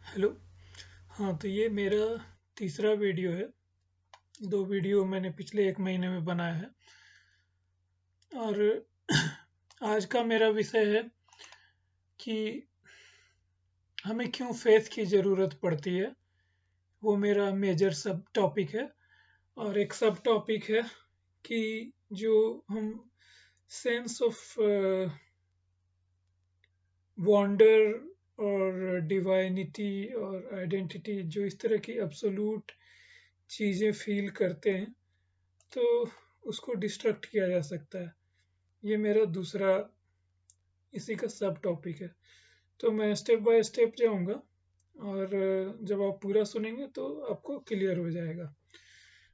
Hello. हाँ, तो ये मेरा तीसरा वीडियो है। दो वीडियो मैंने पिछले एक महीने में बनाया है। और आज का मेरा विषय है कि हमें क्यों फेथ की ज़रूरत पड़ती है। वो मेरा मेजर सब टॉपिक है। और एक सब टॉपिक है कि जो हम सेंस ऑफ वंडर और डिवाइनिटी और आइडेंटिटी, जो इस तरह की अब्सोल्यूट चीज़ें फील करते हैं, तो उसको डिस्ट्रक्ट किया जा सकता है। ये मेरा दूसरा इसी का सब टॉपिक है। तो मैं स्टेप बाय स्टेप जाऊंगा और जब आप पूरा सुनेंगे तो आपको क्लियर हो जाएगा।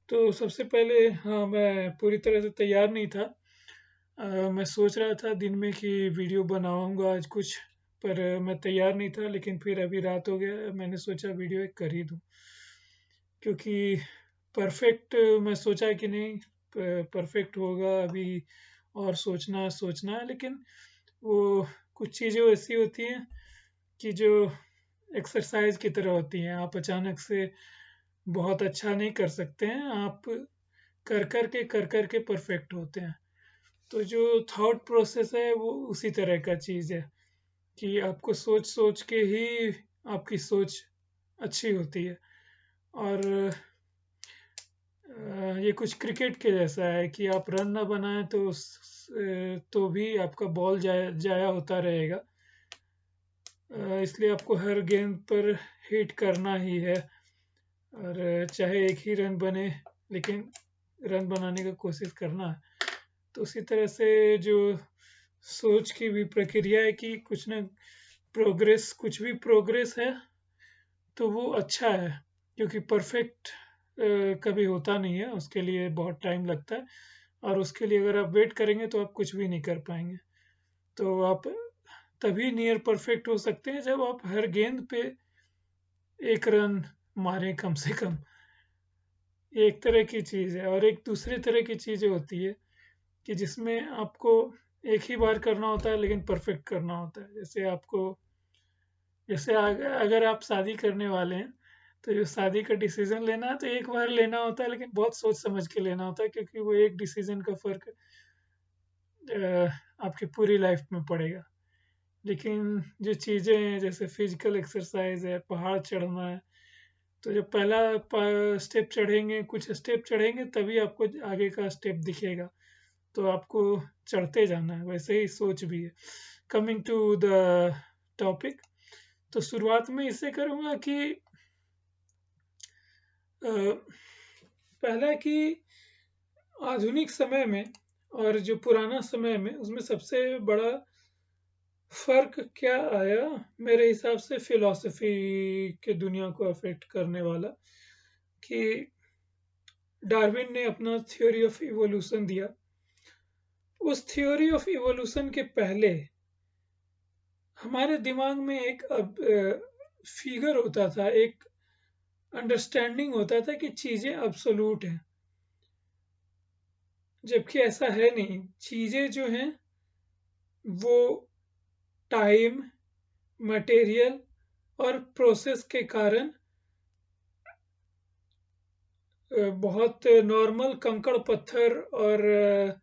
तो सबसे पहले, हाँ, मैं पूरी तरह से तैयार नहीं था। मैं सोच रहा था दिन में कि वीडियो बनाऊंगा आज कुछ, पर मैं तैयार नहीं था। लेकिन फिर अभी रात हो गया, मैंने सोचा वीडियो एक कर ही दूं, क्योंकि परफेक्ट मैं सोचा कि नहीं परफेक्ट होगा अभी, और सोचना सोचना है। लेकिन वो कुछ चीज़ें ऐसी होती हैं कि जो एक्सरसाइज की तरह होती हैं। आप अचानक से बहुत अच्छा नहीं कर सकते हैं, आप कर कर के परफेक्ट होते हैं। तो जो थॉट प्रोसेस है वो उसी तरह का चीज़ है कि आपको सोच सोच के ही आपकी सोच अच्छी होती है। और ये कुछ क्रिकेट के जैसा है कि आप रन ना बनाएं तो तो भी आपका बॉल जाया होता रहेगा। इसलिए आपको हर गेंद पर हिट करना ही है। और चाहे एक ही रन बने, लेकिन रन बनाने का कोशिश करना है। तो उसी तरह से जो सोच की भी प्रक्रिया है कि कुछ ना प्रोग्रेस, कुछ भी प्रोग्रेस है तो वो अच्छा है, क्योंकि परफेक्ट कभी होता नहीं है, उसके लिए बहुत टाइम लगता है। और उसके लिए अगर आप वेट करेंगे तो आप कुछ भी नहीं कर पाएंगे। तो आप तभी नियर परफेक्ट हो सकते हैं जब आप हर गेंद पे एक रन मारें कम से कम। ये एक तरह की चीज़ है। और एक दूसरी तरह की चीज़ें होती है कि जिसमें आपको एक ही बार करना होता है लेकिन परफेक्ट करना होता है। जैसे अगर आप शादी करने वाले हैं, तो जो शादी का डिसीजन लेना है तो एक बार लेना होता है, लेकिन बहुत सोच समझ के लेना होता है, क्योंकि वो एक डिसीजन का फर्क आपकी पूरी लाइफ में पड़ेगा। लेकिन जो चीज़ें हैं, जैसे फिजिकल एक्सरसाइज है, पहाड़ चढ़ना है, तो जब पहला स्टेप चढ़ेंगे, कुछ स्टेप चढ़ेंगे, तभी आपको आगे का स्टेप दिखेगा। तो आपको चढ़ते जाना है। वैसे ही सोच भी है। कमिंग टू द टॉपिक, तो शुरुआत में इससे करूँगा कि अ, पहला कि आधुनिक समय में और जो पुराना समय में, उसमें सबसे बड़ा फर्क क्या आया मेरे हिसाब से, फिलॉसफी के दुनिया को अफेक्ट करने वाला, कि डार्विन ने अपना थ्योरी ऑफ इवोल्यूशन दिया। उस थ्योरी ऑफ इवोल्यूशन के पहले हमारे दिमाग में एक फिगर होता था, एक अंडरस्टैंडिंग होता था कि चीजें अब्सोल्यूट हैं, जबकि ऐसा है नहीं। चीजें जो हैं वो टाइम, मटेरियल और प्रोसेस के कारण बहुत नॉर्मल कंकड़ पत्थर और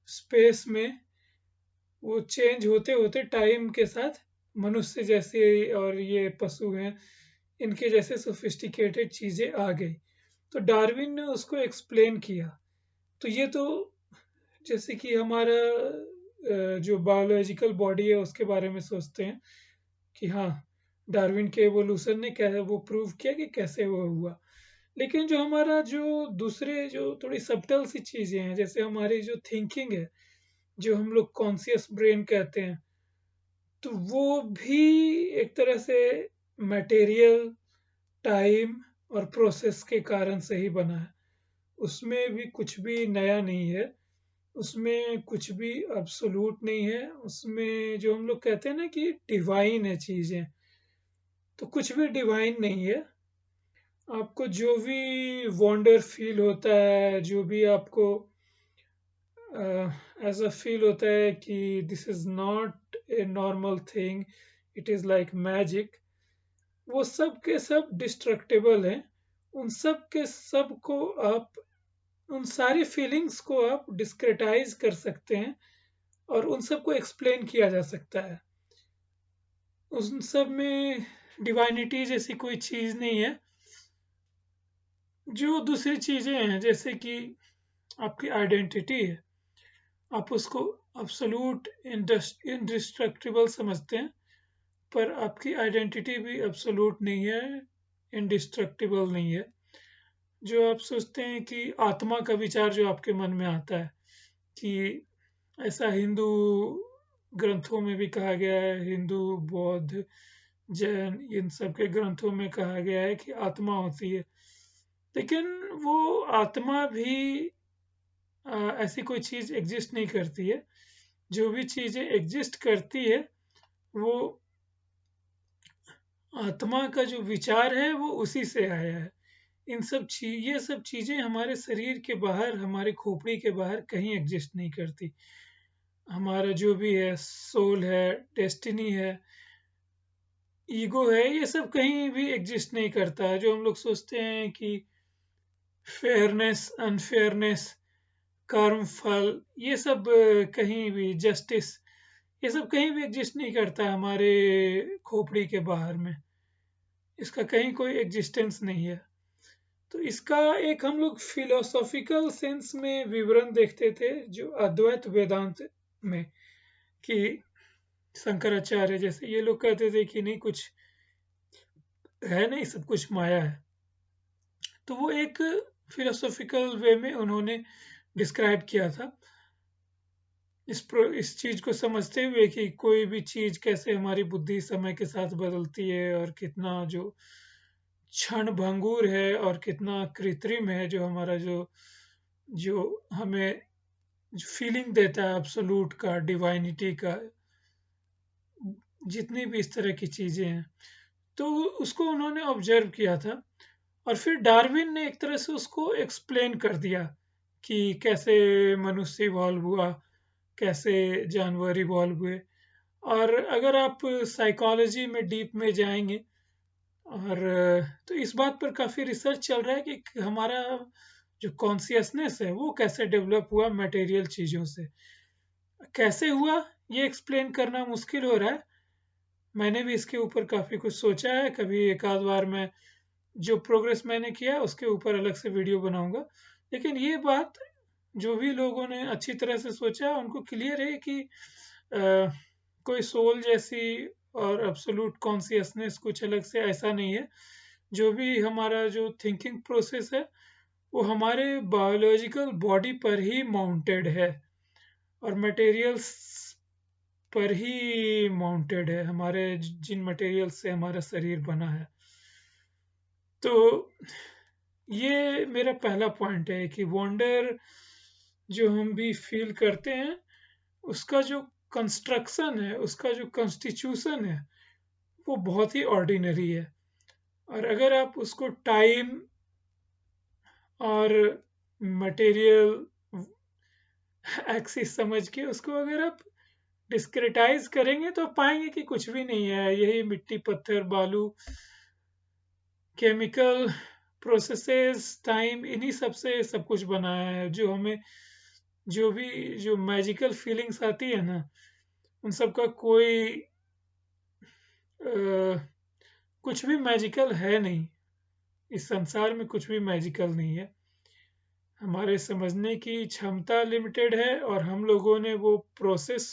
स्पेस में वो चेंज होते होते टाइम के साथ मनुष्य जैसे और ये पशु हैं, इनके जैसे सोफिस्टिकेटेड चीजें आ गई। तो डार्विन ने उसको एक्सप्लेन किया। तो ये तो जैसे कि हमारा जो बायोलॉजिकल बॉडी है उसके बारे में सोचते हैं कि हाँ, डार्विन के एवोल्यूशन ने क्या वो प्रूव किया कि कैसे वो हुआ। लेकिन जो हमारा जो दूसरे जो थोड़ी सब्टल सी चीजें हैं, जैसे हमारी जो थिंकिंग है, जो हम लोग कॉन्शियस ब्रेन कहते हैं, तो वो भी एक तरह से मटेरियल, टाइम और प्रोसेस के कारण से ही बना है। उसमें भी कुछ भी नया नहीं है, उसमें कुछ भी अब्सोल्यूट नहीं है। उसमें जो हम लोग कहते हैं ना कि डिवाइन है चीजें, तो कुछ भी डिवाइन नहीं है। आपको जो भी वंडर फील होता है, जो भी आपको ऐसा फील होता है कि this is not a normal thing, it is like magic, वो सब के सब डिस्ट्रक्टिबल हैं। उन सब के सब को आप उन सारी फीलिंग्स को आप डिस्क्रेटाइज कर सकते हैं और उन सब को एक्सप्लेन किया जा सकता है। उन सब में डिवाइनिटी जैसी कोई चीज नहीं है। जो दूसरी चीजें हैं जैसे कि आपकी आइडेंटिटी है, आप उसको अब्सोल्यूट इंडिस्ट्रक्टिबल समझते हैं, पर आपकी आइडेंटिटी भी अब्सोल्यूट नहीं है, इंडिस्ट्रक्टिबल नहीं है। जो आप सोचते हैं कि आत्मा का विचार जो आपके मन में आता है कि ऐसा हिंदू ग्रंथों में भी कहा गया है, हिंदू बौद्ध जैन इन सब के ग्रंथों में कहा गया है कि आत्मा होती है, लेकिन वो आत्मा भी ऐसी कोई चीज एग्जिस्ट नहीं करती है। जो भी चीजें एग्जिस्ट करती है वो आत्मा का जो विचार है वो उसी से आया है। ये सब चीजें हमारे शरीर के बाहर, हमारे खोपड़ी के बाहर कहीं एग्जिस्ट नहीं करती। हमारा जो भी है, सोल है, डेस्टिनी है, ईगो है, ये सब कहीं भी एग्जिस्ट नहीं करता है। जो हम लोग सोचते हैं कि फेयरनेस, अनफेयरनेस, कर्म, फल, ये सब कहीं भी, जस्टिस, ये सब कहीं भी एग्जिस्ट नहीं करता हमारे खोपड़ी के बाहर में। इसका कहीं कोई एग्जिस्टेंस नहीं है। तो इसका एक हम लोग फिलोसॉफिकल सेंस में विवरण देखते थे जो अद्वैत वेदांत में, कि शंकराचार्य जैसे ये लोग कहते थे कि नहीं, कुछ है नहीं, सब कुछ माया है। तो वो एक फिलोसॉफिकल वे में उन्होंने डिस्क्राइब किया था इस चीज को समझते हुए कि कोई भी चीज कैसे हमारी बुद्धि समय के साथ बदलती है और कितना जो क्षण भंगुर है और कितना कृत्रिम है, जो हमारा जो जो हमें जो फीलिंग देता है एब्सोल्यूट का, डिवाइनिटी का, जितनी भी इस तरह की चीजें हैं, तो उसको उन्होंने ऑब्जर्व किया था। और फिर डार्विन ने एक तरह से उसको एक्सप्लेन कर दिया कि कैसे मनुष्य इवॉल्व हुआ, कैसे जानवर इवॉल्व हुए। और अगर आप साइकोलॉजी में डीप में जाएंगे, और तो इस बात पर काफ़ी रिसर्च चल रहा है कि हमारा जो कॉन्सियसनेस है वो कैसे डेवलप हुआ मटेरियल चीज़ों से। कैसे हुआ ये एक्सप्लेन करना मुश्किल हो रहा है। मैंने भी इसके ऊपर काफ़ी कुछ सोचा है, कभी एक आध बार मैं जो प्रोग्रेस मैंने किया उसके ऊपर अलग से वीडियो बनाऊंगा। लेकिन ये बात जो भी लोगों ने अच्छी तरह से सोचा उनको क्लियर है कि कोई सोल जैसी और एब्सोल्यूट कॉन्सियसनेस कुछ अलग से ऐसा नहीं है। जो भी हमारा जो थिंकिंग प्रोसेस है वो हमारे बायोलॉजिकल बॉडी पर ही माउंटेड है और मटेरियल्स पर ही माउंटेड है, हमारे जिन मटेरियल से हमारा शरीर बना है। तो ये मेरा पहला पॉइंट है कि वंडर जो हम भी फील करते हैं उसका जो कंस्ट्रक्शन है, उसका जो कॉन्स्टिट्यूशन है वो बहुत ही ऑर्डिनरी है। और अगर आप उसको टाइम और मटेरियल एक्सिस समझ के उसको अगर आप डिस्क्रेटाइज करेंगे तो पाएंगे कि कुछ भी नहीं है, यही मिट्टी, पत्थर, बालू, केमिकल प्रोसेसेस, टाइम, इन्हीं सब से सब कुछ बनाया है। जो हमें जो भी जो मैजिकल फीलिंग्स आती है ना, उन सब का कोई कुछ भी मैजिकल है नहीं। इस संसार में कुछ भी मैजिकल नहीं है। हमारे समझने की क्षमता लिमिटेड है और हम लोगों ने वो प्रोसेस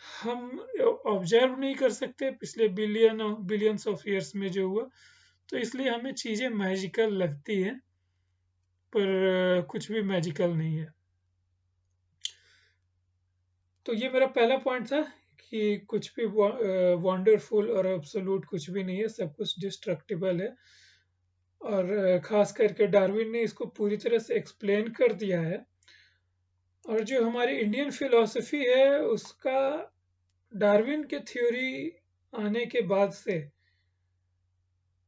हम ऑब्जर्व नहीं कर सकते पिछले बिलियंस ऑफ ईयर्स में जो हुआ। तो इसलिए हमें चीज़ें मैजिकल लगती हैं, पर कुछ भी मैजिकल नहीं है। तो ये मेरा पहला पॉइंट था कि कुछ भी वंडरफुल और एब्सोल्यूट कुछ भी नहीं है, सब कुछ डिस्ट्रक्टिबल है। और ख़ास करके डार्विन ने इसको पूरी तरह से एक्सप्लेन कर दिया है। और जो हमारी इंडियन फ़िलॉसफ़ी है उसका डार्विन के थ्योरी आने के बाद से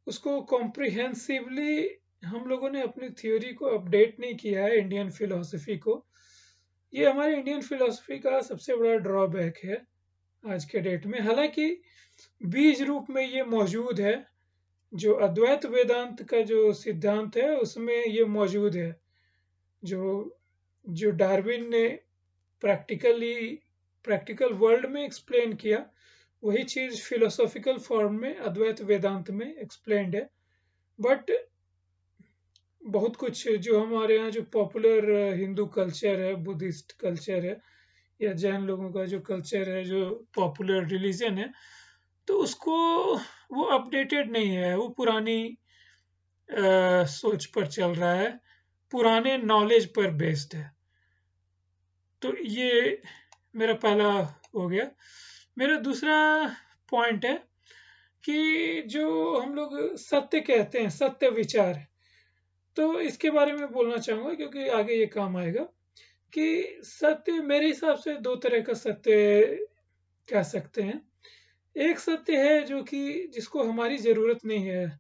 उसको कॉम्प्रिहेंसिवली हम लोगों ने अपनी थ्योरी को अपडेट नहीं किया है इंडियन फ़िलॉसफ़ी को। ये हमारे इंडियन फ़िलॉसफ़ी का सबसे बड़ा ड्रॉबैक है आज के डेट में। हालांकि बीज रूप में ये मौजूद है। जो अद्वैत वेदांत का जो सिद्धांत है उसमें ये मौजूद है। जो जो डार्विन ने प्रैक्टिकली प्रैक्टिकल वर्ल्ड में एक्सप्लेन किया, वही चीज फिलोसॉफिकल फॉर्म में अद्वैत वेदांत में एक्सप्लेन्ड है। बट बहुत कुछ जो हमारे यहाँ जो पॉपुलर हिंदू कल्चर है, बुद्धिस्ट कल्चर है, या जैन लोगों का जो कल्चर है, जो पॉपुलर रिलीजन है, तो उसको वो अपडेटेड नहीं है, वो पुरानी सोच पर चल रहा है, पुराने नॉलेज पर बेस्ड है। तो ये मेरा पहला हो गया। मेरा दूसरा पॉइंट है कि जो हम लोग सत्य कहते हैं, सत्य विचार, तो इसके बारे में बोलना चाहूँगा क्योंकि आगे ये काम आएगा। कि सत्य मेरे हिसाब से दो तरह का सत्य कह सकते हैं। एक सत्य है जो कि जिसको हमारी जरूरत नहीं है,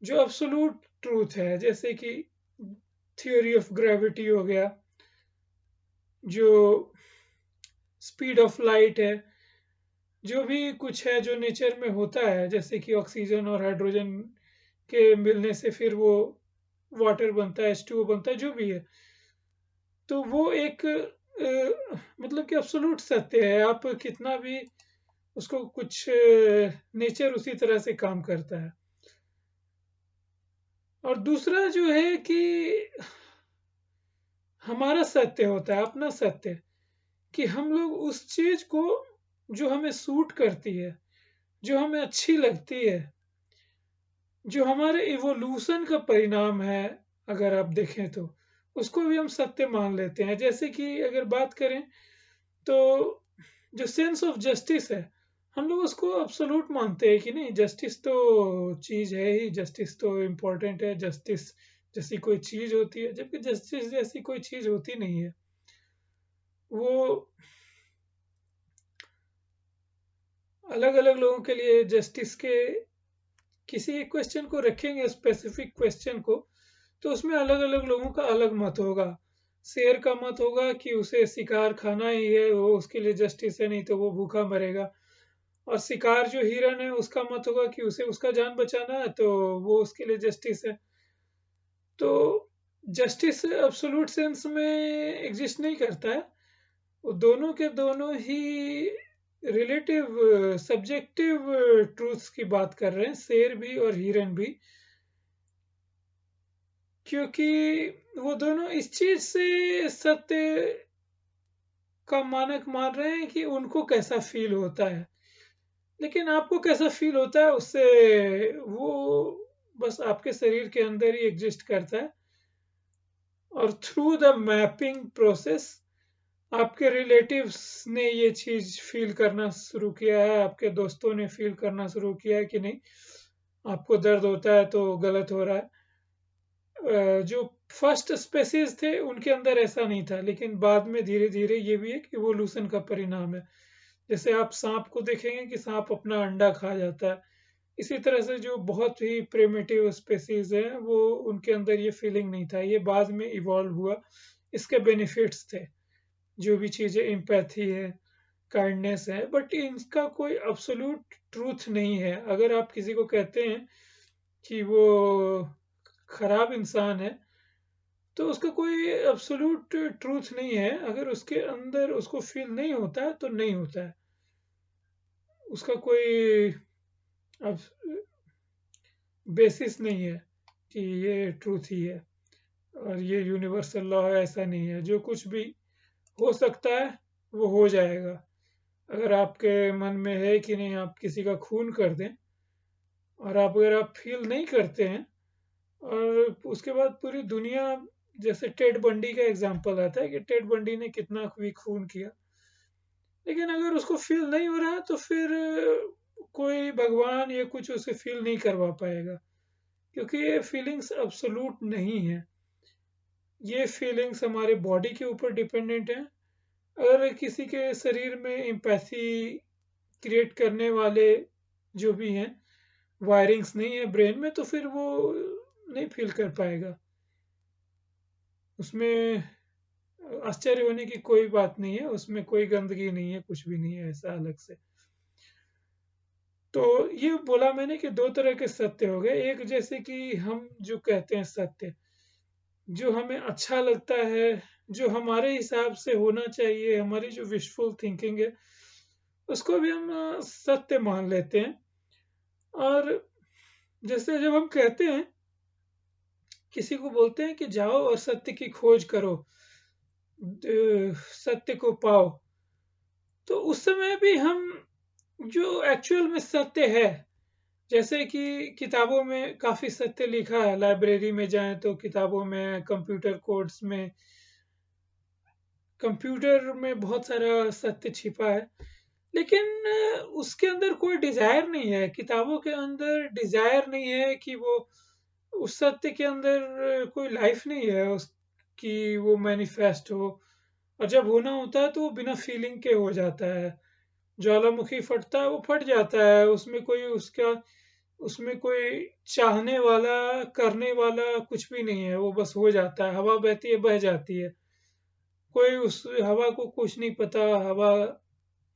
जो अब्सोल्यूट ट्रूथ है, जैसे कि थ्योरी ऑफ ग्रेविटी हो गया, जो स्पीड ऑफ लाइट है, जो भी कुछ है जो नेचर में होता है, जैसे कि ऑक्सीजन और हाइड्रोजन के मिलने से फिर वो वाटर बनता है, H2O बनता है, जो भी है, तो वो एक मतलब कि अब्सोल्यूट सत्य है। आप कितना भी उसको कुछ नेचर उसी तरह से काम करता है। और दूसरा जो है कि हमारा सत्य होता है, अपना सत्य, कि हम लोग उस चीज को जो हमें सूट करती है, जो हमें अच्छी लगती है, जो हमारे इवोल्यूशन का परिणाम है, अगर आप देखें तो उसको भी हम सत्य मान लेते हैं। जैसे कि अगर बात करें तो जो सेंस ऑफ जस्टिस है, हम लोग उसको अब्सोल्यूट मानते हैं कि नहीं, जस्टिस तो चीज है ही, जस्टिस तो इम्पोर्टेंट है, जस्टिस जैसी कोई चीज होती है, जबकि जस्टिस जैसी कोई चीज होती नहीं है। वो अलग अलग लोगों के लिए जस्टिस के किसी एक क्वेश्चन को रखेंगे, स्पेसिफिक क्वेश्चन को, तो उसमें अलग अलग लोगों का अलग मत होगा। शेर का मत होगा कि उसे शिकार खाना ही है, वो उसके लिए जस्टिस है, नहीं तो वो भूखा मरेगा। और शिकार जो हिरन है उसका मत होगा कि उसे उसका जान बचाना है, तो वो उसके लिए जस्टिस है। तो जस्टिस एब्सोल्यूट सेंस में एग्जिस्ट नहीं करता है। वो दोनों के दोनों ही रिलेटिव सब्जेक्टिव ट्रूथ्स की बात कर रहे हैं, शेर भी और हिरन भी, क्योंकि वो दोनों इस चीज से सत्य का मानक मान रहे हैं कि उनको कैसा फील होता है। लेकिन आपको कैसा फील होता है उससे, वो बस आपके शरीर के अंदर ही एग्जिस्ट करता है। और थ्रू द मैपिंग प्रोसेस आपके रिलेटिव्स ने ये चीज फील करना शुरू किया है, आपके दोस्तों ने फील करना शुरू किया है कि नहीं, आपको दर्द होता है तो गलत हो रहा है। जो फर्स्ट स्पेसीज थे उनके अंदर ऐसा नहीं था, लेकिन बाद में धीरे धीरे ये भी एक इवोल्यूशन का परिणाम है। जैसे आप सांप को देखेंगे कि सांप अपना अंडा खा जाता है, इसी तरह से जो बहुत ही प्रिमिटिव स्पेसीज हैं वो उनके अंदर ये फीलिंग नहीं था, ये बाद में इवॉल्व हुआ, इसके बेनिफिट्स थे। जो भी चीजें एम्पैथी है, काइंडनेस है, बट इनका कोई अब्सोल्यूट ट्रूथ नहीं है। अगर आप किसी को कहते हैं कि वो खराब इंसान है, तो उसका कोई एब्सोल्यूट ट्रूथ नहीं है। अगर उसके अंदर उसको फील नहीं होता है तो नहीं होता है, उसका कोई बेसिस नहीं है कि ये ट्रूथ ही है और ये यूनिवर्सल लॉ है, ऐसा नहीं है। जो कुछ भी हो सकता है वो हो जाएगा। अगर आपके मन में है कि नहीं आप किसी का खून कर दें, और आप अगर आप फील नहीं करते हैं, और उसके बाद पूरी दुनिया, जैसे टेड बंडी का एग्जांपल आता है कि टेड बंडी ने कितना भी खून किया, लेकिन अगर उसको फील नहीं हो रहा तो फिर कोई भगवान या कुछ उसे फील नहीं करवा पाएगा, क्योंकि ये फीलिंग्स अब्सोल्यूट नहीं है। ये फीलिंग्स हमारे बॉडी के ऊपर डिपेंडेंट है। अगर किसी के शरीर में एम्पैथी क्रिएट करने वाले जो भी हैं वायरिंग्स नहीं है ब्रेन में, तो फिर वो नहीं फील कर पाएगा। उसमें आश्चर्य होने की कोई बात नहीं है, उसमें कोई गंदगी नहीं है, कुछ भी नहीं है ऐसा अलग से। तो ये बोला मैंने कि दो तरह के सत्य हो गए। एक जैसे कि हम जो कहते हैं सत्य, जो हमें अच्छा लगता है, जो हमारे हिसाब से होना चाहिए, हमारी जो विशफुल थिंकिंग है, उसको भी हम सत्य मान लेते हैं। और जैसे जब हम कहते हैं, किसी को बोलते हैं कि जाओ और सत्य की खोज करो, सत्य को पाओ, तो उस समय भी हम जो एक्चुअल में सत्य है, जैसे कि किताबों में काफी सत्य लिखा है, लाइब्रेरी में जाएं तो किताबों में, कंप्यूटर कोड्स में, कंप्यूटर में बहुत सारा सत्य छिपा है। लेकिन उसके अंदर कोई डिजायर नहीं है, किताबों के अंदर डिजायर नहीं है कि वो, उस सत्य के अंदर कोई लाइफ नहीं है उसकी, वो मैनिफेस्ट हो। और जब होना होता है तो वो बिना फीलिंग के हो जाता है। ज्वालामुखी फटता है, वो फट जाता है, उसमें कोई उसका, उसमें कोई चाहने वाला, करने वाला कुछ भी नहीं है, वो बस हो जाता है। हवा बहती है, बह जाती है, कोई उस हवा को कुछ नहीं पता। हवा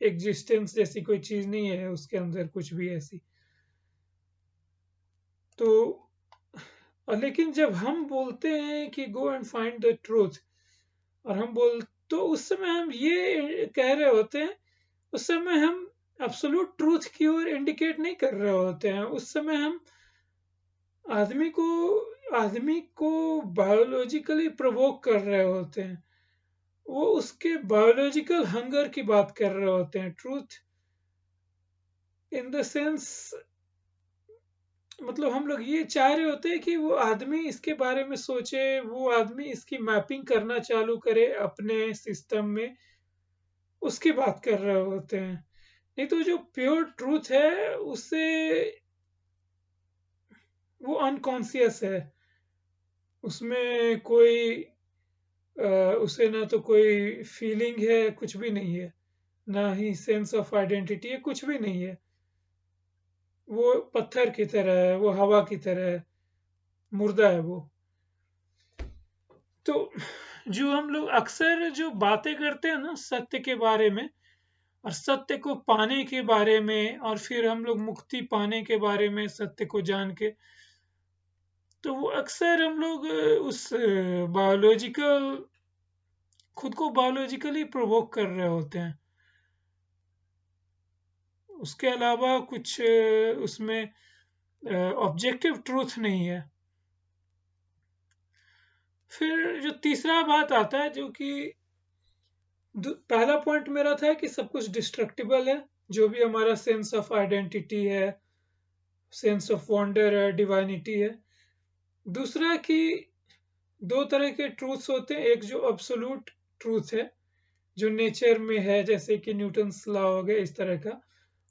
एग्जिस्टेंस जैसी कोई चीज नहीं है उसके अंदर, कुछ भी ऐसी। तो लेकिन जब हम बोलते हैं कि go and find the truth, और हम बोल, तो उस समय हम ये कह रहे होते हैं, उस समय हम एब्सोल्यूट ट्रूथ की ओर इंडिकेट नहीं कर रहे होते हैं। उस समय हम आदमी को आदमी को बायोलॉजिकली प्रोवोक कर रहे होते हैं, वो उसके बायोलॉजिकल हंगर की बात कर रहे होते हैं। ट्रूथ इन द सेंस, मतलब हम लोग ये चाह रहे होते हैं कि वो आदमी इसके बारे में सोचे, वो आदमी इसकी मैपिंग करना चालू करे अपने सिस्टम में, उसकी बात कर रहे होते हैं। नहीं तो जो प्योर ट्रूथ है, उससे वो अनकॉन्शियस है, उसमें कोई उसे ना तो कोई फीलिंग है, कुछ भी नहीं है, ना ही सेंस ऑफ आइडेंटिटी है, कुछ भी नहीं है। वो पत्थर की तरह है, वो हवा की तरह है, मुर्दा है वो। तो जो हम लोग अक्सर जो बातें करते हैं ना सत्य के बारे में, और सत्य को पाने के बारे में, और फिर हम लोग मुक्ति पाने के बारे में सत्य को जान के, तो वो अक्सर हम लोग उस बायोलॉजिकल, खुद को बायोलॉजिकली प्रोवोक कर रहे होते हैं। उसके अलावा कुछ उसमें ऑब्जेक्टिव ट्रूथ नहीं है। फिर जो तीसरा बात आता है, जो कि पहला पॉइंट मेरा था कि सब कुछ डिस्ट्रक्टिबल है, जो भी हमारा सेंस ऑफ आइडेंटिटी है, सेंस ऑफ वंडर है, डिवाइनिटी है। दूसरा कि दो तरह के ट्रूथ्स होते हैं, एक जो अब्सोल्यूट ट्रूथ है, जो नेचर में है, जैसे कि न्यूटन्स लॉ हो गया इस तरह का।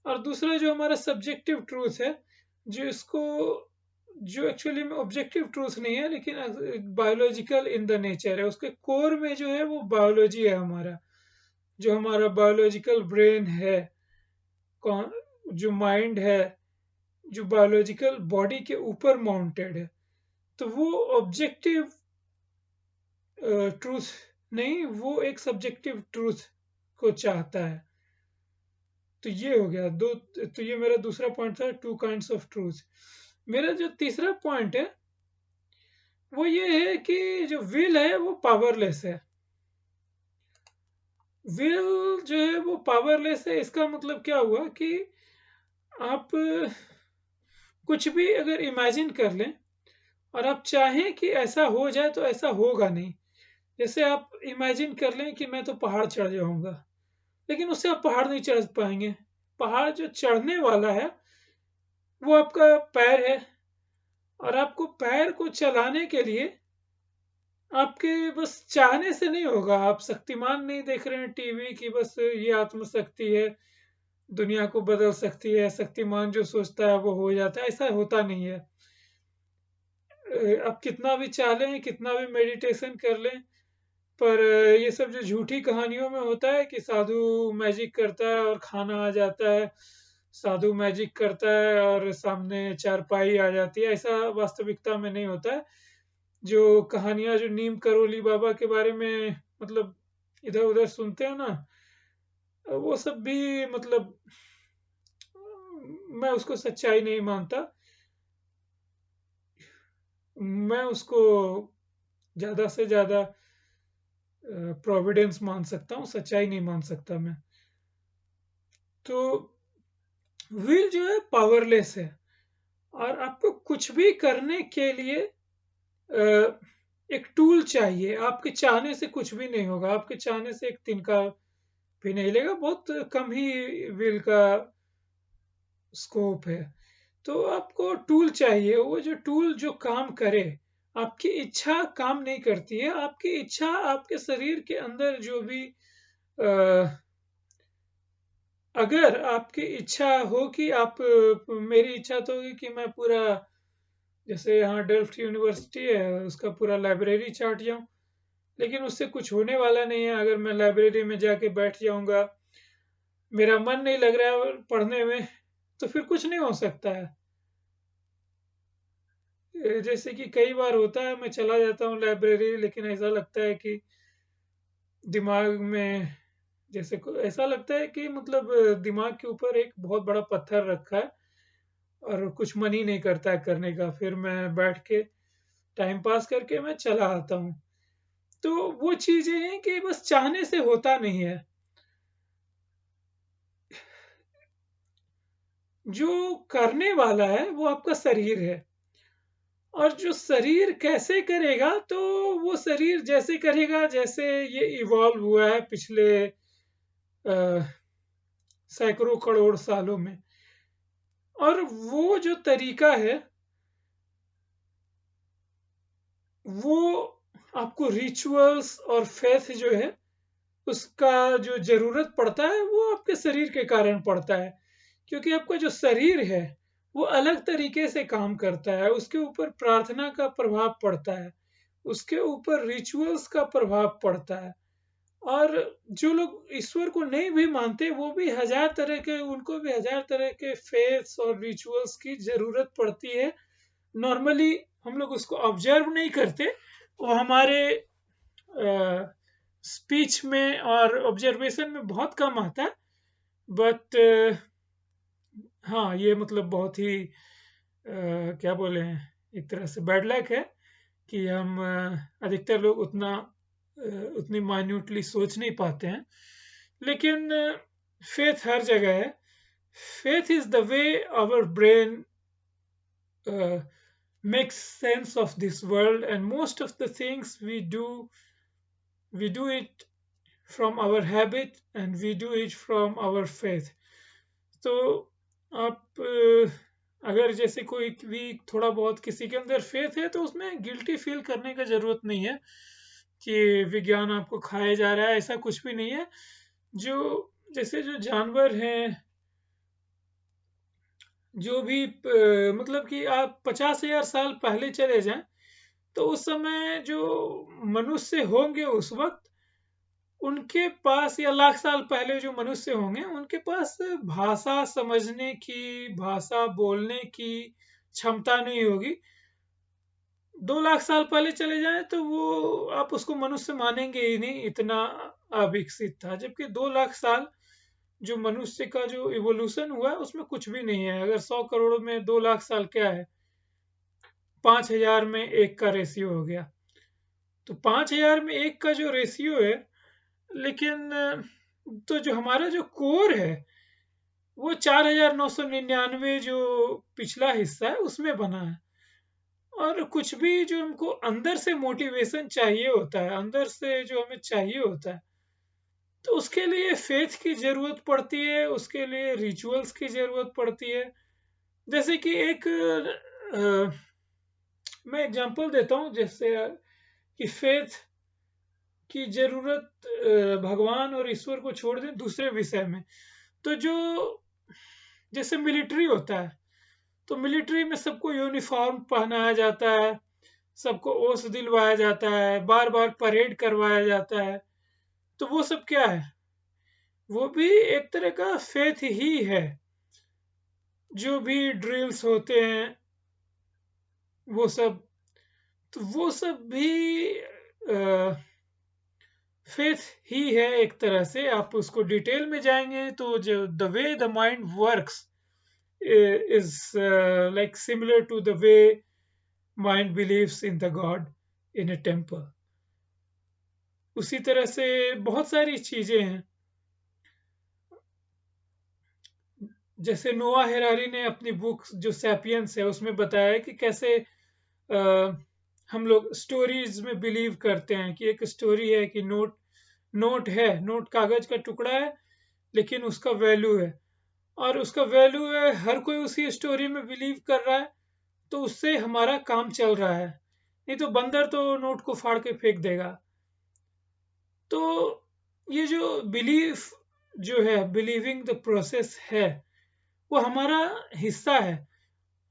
और दूसरा जो हमारा सब्जेक्टिव ट्रूथ है, जो इसको, जो एक्चुअली में ऑब्जेक्टिव ट्रूथ नहीं है, लेकिन बायोलॉजिकल इन द नेचर है, उसके कोर में जो है वो बायोलॉजी है हमारा, जो हमारा बायोलॉजिकल ब्रेन है, जो माइंड है, जो बायोलॉजिकल बॉडी के ऊपर माउंटेड है। तो वो ऑब्जेक्टिव ट्रूथ नहीं, वो एक सब्जेक्टिव ट्रूथ को चाहता है। तो ये हो गया दो। तो ये मेरा दूसरा पॉइंट था, टू काइंड्स ऑफ ट्रूथ। मेरा जो तीसरा पॉइंट है, वो ये है कि जो विल है वो पावरलेस है। विल जो है वो पावरलेस है, इसका मतलब क्या हुआ कि आप कुछ भी अगर इमेजिन कर लें, और आप चाहें कि ऐसा हो जाए, तो ऐसा होगा नहीं। जैसे आप इमेजिन कर लें कि मैं तो पहाड़ चढ़ जाऊंगा, लेकिन उससे आप पहाड़ नहीं चढ़ पाएंगे। पहाड़ जो चढ़ने वाला है वो आपका पैर है, और आपको पैर को चलाने के लिए आपके बस चाहने से नहीं होगा। आप शक्तिमान नहीं देख रहे हैं टीवी की, बस ये आत्मशक्ति है, दुनिया को बदल सकती है, शक्तिमान जो सोचता है वो हो जाता है, ऐसा होता नहीं है। आप कितना भी चाह लें, कितना भी मेडिटेशन कर लें, पर ये सब जो झूठी कहानियों में होता है कि साधु मैजिक करता है और खाना आ जाता है, साधु मैजिक करता है और सामने चारपाई आ जाती है, ऐसा वास्तविकता में नहीं होता है। जो कहानियां जो नीम करोली बाबा के बारे में, मतलब इधर उधर सुनते हैं ना, वो सब भी मतलब मैं उसको सच्चाई नहीं मानता। मैं उसको ज्यादा से ज्यादा प्रोविडेंस मान सकता हूँ, सच्चाई नहीं मान सकता मैं। तो विल जो है पावरलेस है, और आपको कुछ भी करने के लिए एक टूल चाहिए। आपके चाहने से कुछ भी नहीं होगा, आपके चाहने से एक तिनका भी नहीं हिलेगा, बहुत कम ही विल का स्कोप है। तो आपको टूल चाहिए, वो जो टूल जो काम करे। आपकी इच्छा काम नहीं करती है, आपकी इच्छा आपके शरीर के अंदर जो भी अगर आपकी इच्छा हो कि आप मेरी इच्छा तो होगी कि मैं पूरा, जैसे यहाँ डेल्फ्ट यूनिवर्सिटी है उसका पूरा लाइब्रेरी चाट जाऊं, लेकिन उससे कुछ होने वाला नहीं है। अगर मैं लाइब्रेरी में जाके बैठ जाऊंगा, मेरा मन नहीं लग रहा है पढ़ने में, तो फिर कुछ नहीं हो सकता है। जैसे कि कई बार होता है, मैं चला जाता हूँ लाइब्रेरी, लेकिन ऐसा लगता है कि दिमाग में जैसे ऐसा लगता है कि मतलब दिमाग के ऊपर एक बहुत बड़ा पत्थर रखा है और कुछ मन ही नहीं करता है करने का। फिर मैं बैठ के टाइम पास करके मैं चला आता हूँ। तो वो चीजें हैं कि बस चाहने से होता नहीं है। जो करने वाला है वो आपका शरीर है, और जो शरीर कैसे करेगा, तो वो शरीर जैसे करेगा, जैसे ये इवॉल्व हुआ है पिछले सैकड़ों करोड़ सालों में। और वो जो तरीका है, वो आपको रिचुअल्स और फेथ जो है उसका जो जरूरत पड़ता है, वो आपके शरीर के कारण पड़ता है। क्योंकि आपका जो शरीर है वो अलग तरीके से काम करता है, उसके ऊपर प्रार्थना का प्रभाव पड़ता है, उसके ऊपर रिचुअल्स का प्रभाव पड़ता है। और जो लोग ईश्वर को नहीं भी मानते, वो भी हजार तरह के, उनको भी हजार तरह के फेथ्स और रिचुअल्स की जरूरत पड़ती है। नॉर्मली हम लोग उसको ऑब्जर्व नहीं करते, वो हमारे स्पीच में और ऑब्जर्वेशन में बहुत कम आता है। बट हाँ, ये मतलब बहुत ही क्या बोले हैं, एक तरह से बैड लक है कि हम अधिकतर लोग उतनी माइन्यूटली सोच नहीं पाते हैं। लेकिन फेथ हर जगह है। Faith is the way our brain makes sense of this world, and most of the things we do it from our habit, and we do it from our faith. तो आप अगर जैसे कोई भी थोड़ा बहुत किसी के अंदर फेथ है, तो उसमें गिल्टी फील करने का जरूरत नहीं है कि विज्ञान आपको खाया जा रहा है, ऐसा कुछ भी नहीं है। जो जैसे जो जानवर हैं, जो भी मतलब कि आप 50,000 साल पहले चले जाएं, तो उस समय जो मनुष्य होंगे उस वक्त, उनके पास, या लाख साल पहले जो मनुष्य होंगे उनके पास भाषा समझने की, भाषा बोलने की क्षमता नहीं होगी। 2 लाख साल पहले चले जाएं तो वो, आप उसको मनुष्य मानेंगे ही नहीं, इतना अविकसित था। जबकि 2 लाख साल जो मनुष्य का जो इवोल्यूशन हुआ है उसमें कुछ भी नहीं है। अगर 100 करोड़ में 2 लाख साल क्या है, 5,000 में 1 का रेशियो हो गया। तो 5,000 में 1 का जो रेशियो है, लेकिन तो जो हमारा जो कोर है वो 4,999 जो पिछला हिस्सा है उसमें बना है। और कुछ भी जो हमको अंदर से मोटिवेशन चाहिए होता है, अंदर से जो हमें चाहिए होता है, तो उसके लिए फेथ की जरूरत पड़ती है, उसके लिए रिचुअल्स की जरूरत पड़ती है। जैसे कि एक मैं एग्जांपल देता हूँ, जैसे कि फेथ की जरूरत भगवान और ईश्वर को छोड़ दें दूसरे विषय में। तो जो जैसे मिलिट्री होता है, तो मिलिट्री में सबको यूनिफॉर्म पहनाया जाता है, सबको ओथ दिलवाया जाता है, बार बार परेड करवाया जाता है। तो वो सब क्या है, वो भी एक तरह का फेथ ही है। जो भी ड्रिल्स होते हैं वो सब, तो वो सब भी फेथ ही है एक तरह से। आप उसको डिटेल में जाएंगे तो जो the way the mind works is like similar to the way mind believes in the God in a temple. उसी तरह से बहुत सारी चीजें हैं, जैसे नोआ हेरारी ने अपनी बुक जो सैपियंस है उसमें बताया कि कैसे हम लोग स्टोरीज में बिलीव करते हैं कि एक स्टोरी है कि नोट है, नोट कागज का टुकड़ा है लेकिन उसका वैल्यू है, और उसका वैल्यू है, हर कोई उसी स्टोरी में बिलीव कर रहा है, तो उससे हमारा काम चल रहा है, नहीं तो बंदर तो नोट को फाड़ के फेंक देगा। तो ये जो बिलीफ जो है, बिलीविंग द प्रोसेस है, वो हमारा हिस्सा है,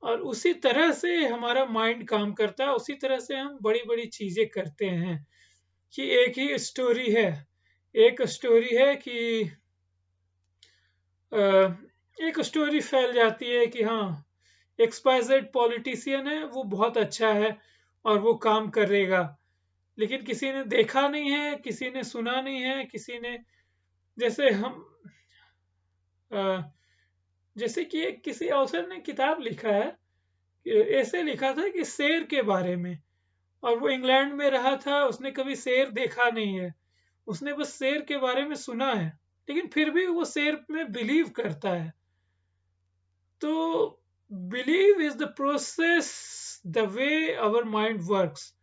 और उसी तरह से हमारा माइंड काम करता है, उसी तरह से हम बड़ी बड़ी चीजें करते हैं। कि एक ही स्टोरी है, एक स्टोरी है कि एक स्टोरी फैल जाती है कि हाँ, एक्सपाइजेड पॉलिटिशियन है, वो बहुत अच्छा है और वो काम करेगा, लेकिन किसी ने देखा नहीं है, किसी ने सुना नहीं है, किसी ने, जैसे हम जैसे कि एक किसी ऑथर ने किताब लिखा है, ऐसे लिखा था कि शेर के बारे में, और वो इंग्लैंड में रहा था, उसने कभी शेर देखा नहीं है, उसने बस शेर के बारे में सुना है, लेकिन फिर भी वो शेर में बिलीव करता है। तो believe is the process the way our mind works.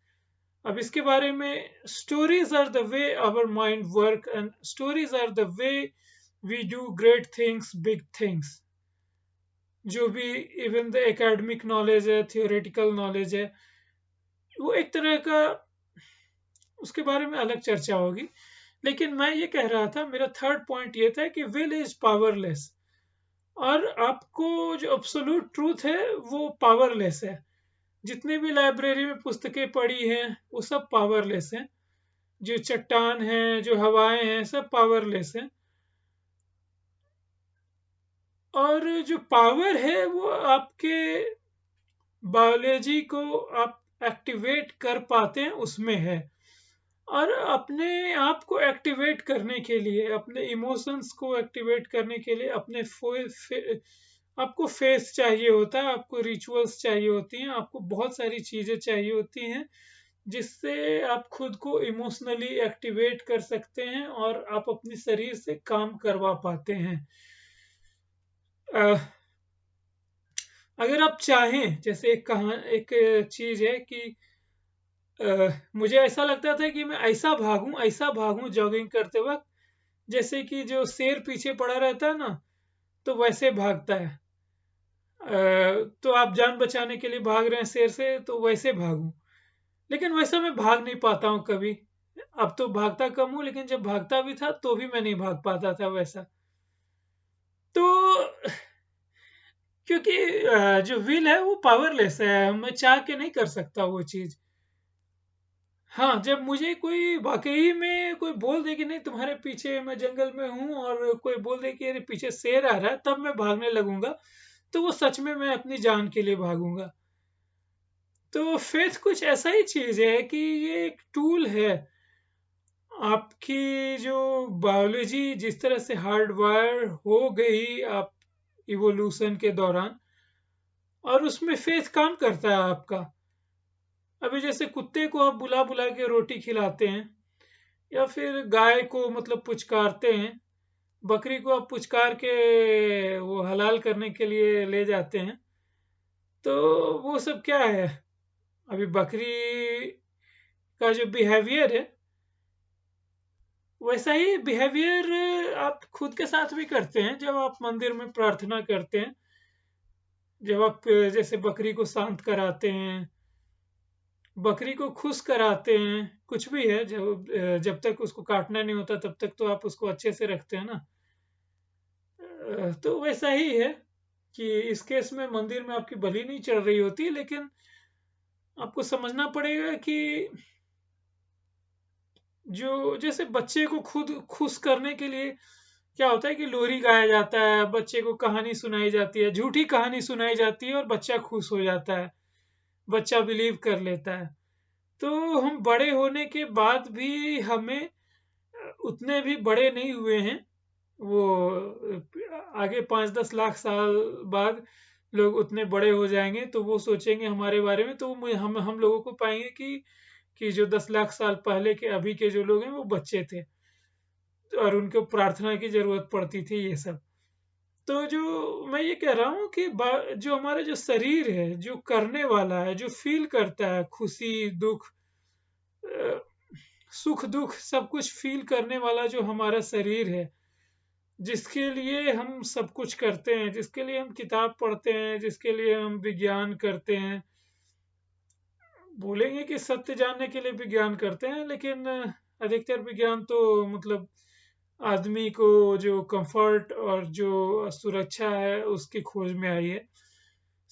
अब इसके बारे में, stories are the way our mind work and stories are the way we do great things, big things. जो भी इवन द एकेडमिक नॉलेज है, theoretical knowledge है, वो एक तरह का, उसके बारे में अलग चर्चा होगी। लेकिन मैं ये कह रहा था, मेरा थर्ड पॉइंट ये था कि विल इज पावरलेस, और आपको जो एब्सोल्यूट ट्रूथ है वो पावरलेस है। जितने भी लाइब्रेरी में पुस्तकें पढ़ी हैं वो सब पावरलेस हैं, जो चट्टान है, जो हवाएं हैं, सब पावरलेस हैं। और जो पावर है वो आपके बायोलॉजी को आप एक्टिवेट कर पाते हैं, उसमें है। और अपने आप को एक्टिवेट करने के लिए, अपने इमोशंस को एक्टिवेट करने के लिए, आपको फेस चाहिए होता है, आपको रिचुअल्स चाहिए होती हैं, आपको बहुत सारी चीजें चाहिए होती हैं जिससे आप खुद को इमोशनली एक्टिवेट कर सकते हैं और आप अपने शरीर से काम करवा पाते हैं। अगर आप चाहें, जैसे एक चीज है कि मुझे ऐसा लगता था कि मैं ऐसा भागूं जॉगिंग करते वक्त, जैसे कि जो शेर पीछे पड़ा रहता है ना, तो वैसे भागता है। तो आप जान बचाने के लिए भाग रहे हैं शेर से, तो वैसे भागूं, लेकिन वैसा मैं भाग नहीं पाता हूँ कभी। अब तो भागता कम हूँ, लेकिन जब भागता भी था तो भी मैं नहीं भाग पाता था वैसा। तो क्योंकि जो विल है वो पावरलेस है, मैं चाह के नहीं कर सकता वो चीज। हाँ, जब मुझे कोई वाकई में कोई बोल दे कि नहीं तुम्हारे पीछे मैं जंगल में हूँ, और कोई बोल दे कि अरे पीछे शेर आ रहा है, तब मैं भागने लगूंगा, तो वो सच में मैं अपनी जान के लिए भागूंगा। तो फेथ कुछ ऐसा ही चीज है कि ये एक टूल है। आपकी जो बायोलॉजी जिस तरह से हार्ड वायर हो गई आप इवोल्यूशन के दौरान, और उसमें फेथ काम करता है आपका। अभी जैसे कुत्ते को आप बुला बुला के रोटी खिलाते हैं, या फिर गाय को मतलब पुचकारते हैं, बकरी को आप पुचकार के वो हलाल करने के लिए ले जाते हैं, तो वो सब क्या है? अभी बकरी का जो बिहेवियर है, वैसा ही बिहेवियर आप खुद के साथ भी करते हैं जब आप मंदिर में प्रार्थना करते हैं। जब आप जैसे बकरी को शांत कराते हैं, बकरी को खुश कराते हैं, कुछ भी है, जब तक उसको काटना नहीं होता तब तक तो आप उसको अच्छे से रखते हैं ना। तो वैसा ही है कि इस केस में मंदिर में आपकी बलि नहीं चढ़ रही होती, लेकिन आपको समझना पड़ेगा कि जो जैसे बच्चे को खुद खुश करने के लिए क्या होता है कि लोरी गाया जाता है, बच्चे को कहानी सुनाई जाती है, झूठी कहानी सुनाई जाती है, और बच्चा खुश हो जाता है, बच्चा बिलीव कर लेता है। तो हम बड़े होने के बाद भी हमें उतने भी बड़े नहीं हुए हैं वो आगे 5-10 लाख साल बाद लोग उतने बड़े हो जाएंगे तो वो सोचेंगे हमारे बारे में, तो हम लोगों को पाएंगे कि जो 10 लाख साल पहले के अभी के जो लोग हैं वो बच्चे थे और उनको प्रार्थना की जरूरत पड़ती थी, ये सब। तो जो मैं ये कह रहा हूँ कि जो हमारा जो शरीर है, जो करने वाला है, जो फील करता है खुशी दुख, अ, सुख दुख सब कुछ फील करने वाला जो हमारा शरीर है, जिसके लिए हम सब कुछ करते हैं, जिसके लिए हम किताब पढ़ते हैं, जिसके लिए हम विज्ञान करते हैं, बोलेंगे कि सत्य जानने के लिए विज्ञान करते हैं, लेकिन अधिकतर विज्ञान तो मतलब आदमी को जो कंफर्ट और जो सुरक्षा है उसकी खोज में आई है।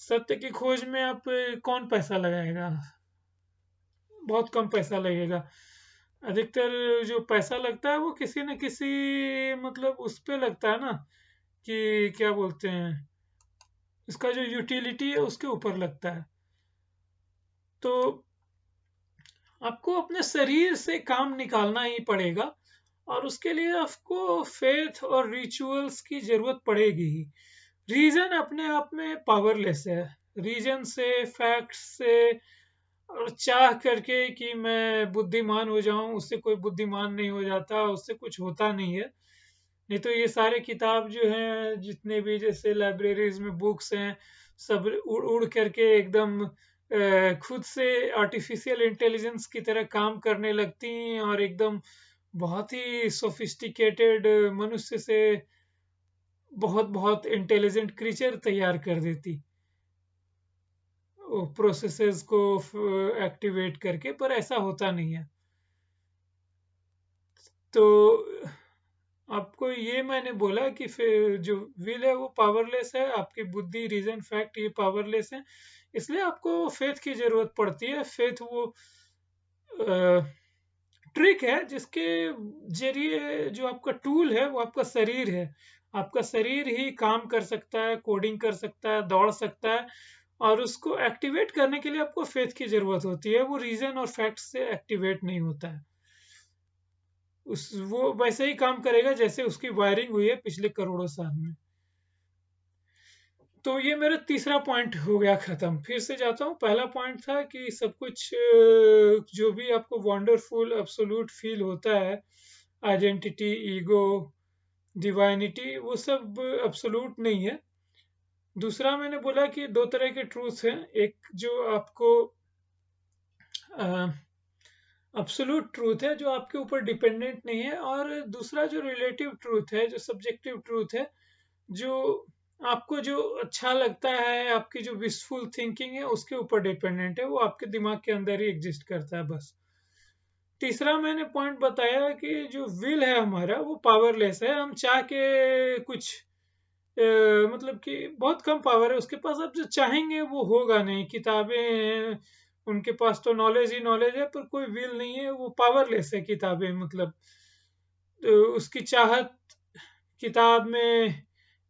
सत्य की खोज में आप कौन पैसा लगाएगा? बहुत कम पैसा लगेगा। अधिकतर जो पैसा लगता है वो किसी न किसी मतलब उस पे लगता है ना, कि क्या बोलते हैं, इसका जो यूटिलिटी है उसके ऊपर लगता है। तो आपको अपने शरीर से काम निकालना ही पड़ेगा और उसके लिए आपको फेथ और रिचुअल्स की जरूरत पड़ेगी ही। रीजन अपने आप में पावरलेस है। रीजन से, फैक्ट से और चाह करके कि मैं बुद्धिमान हो जाऊं, उससे कोई बुद्धिमान नहीं हो जाता, उससे कुछ होता नहीं है। नहीं तो ये सारे किताब जो हैं जितने भी जैसे लाइब्रेरीज में बुक्स हैं, सब उड़ उड़ करके एकदम खुद से आर्टिफिशियल इंटेलिजेंस की तरह काम करने लगती हैं और एकदम बहुत ही सोफिस्टिकेटेड मनुष्य से बहुत बहुत इंटेलिजेंट क्रीचर तैयार कर देती प्रोसेसेस को एक्टिवेट करके, पर ऐसा होता नहीं है। तो आपको ये मैंने बोला कि फिर जो विल है वो पावरलेस है, आपकी बुद्धि रीजन फैक्ट ये पावरलेस है, इसलिए आपको फेथ की जरूरत पड़ती है। फेथ वो ट्रिक है जिसके जरिए जो आपका टूल है वो आपका शरीर है। आपका शरीर ही काम कर सकता है, कोडिंग कर सकता है, दौड़ सकता है, और उसको एक्टिवेट करने के लिए आपको फेथ की जरूरत होती है। वो रीजन और फैक्ट से एक्टिवेट नहीं होता है। वो वैसे ही काम करेगा जैसे उसकी वायरिंग हुई है पिछले करोड़ों साल में। तो ये मेरा तीसरा पॉइंट हो गया खत्म। फिर से जाता हूँ। पहला पॉइंट था कि सब कुछ जो भी आपको वंडरफुल एब्सोल्यूट फील होता है, आइडेंटिटी, ईगो, डिवाइनिटी, वो सब एब्सोल्यूट नहीं है। दूसरा मैंने बोला कि दो तरह के ट्रूथ हैं, एक जो आपको एब्सोल्यूट ट्रूथ है जो आपके ऊपर डिपेंडेंट नहीं है, और दूसरा जो रिलेटिव ट्रूथ है, जो सब्जेक्टिव ट्रूथ है, जो आपको जो अच्छा लगता है, आपकी जो विशफुल थिंकिंग है उसके ऊपर डिपेंडेंट है, वो आपके दिमाग के अंदर ही एग्जिस्ट करता है बस। तीसरा मैंने पॉइंट बताया कि जो विल है हमारा वो पावरलेस है। हम चाह के कुछ मतलब कि बहुत कम पावर है उसके पास, अब जो चाहेंगे वो होगा नहीं। किताबें हैं, उनके पास तो नॉलेज ही नॉलेज है, पर कोई विल नहीं है, वो पावरलेस है किताबें मतलब। तो उसकी चाहत किताब में,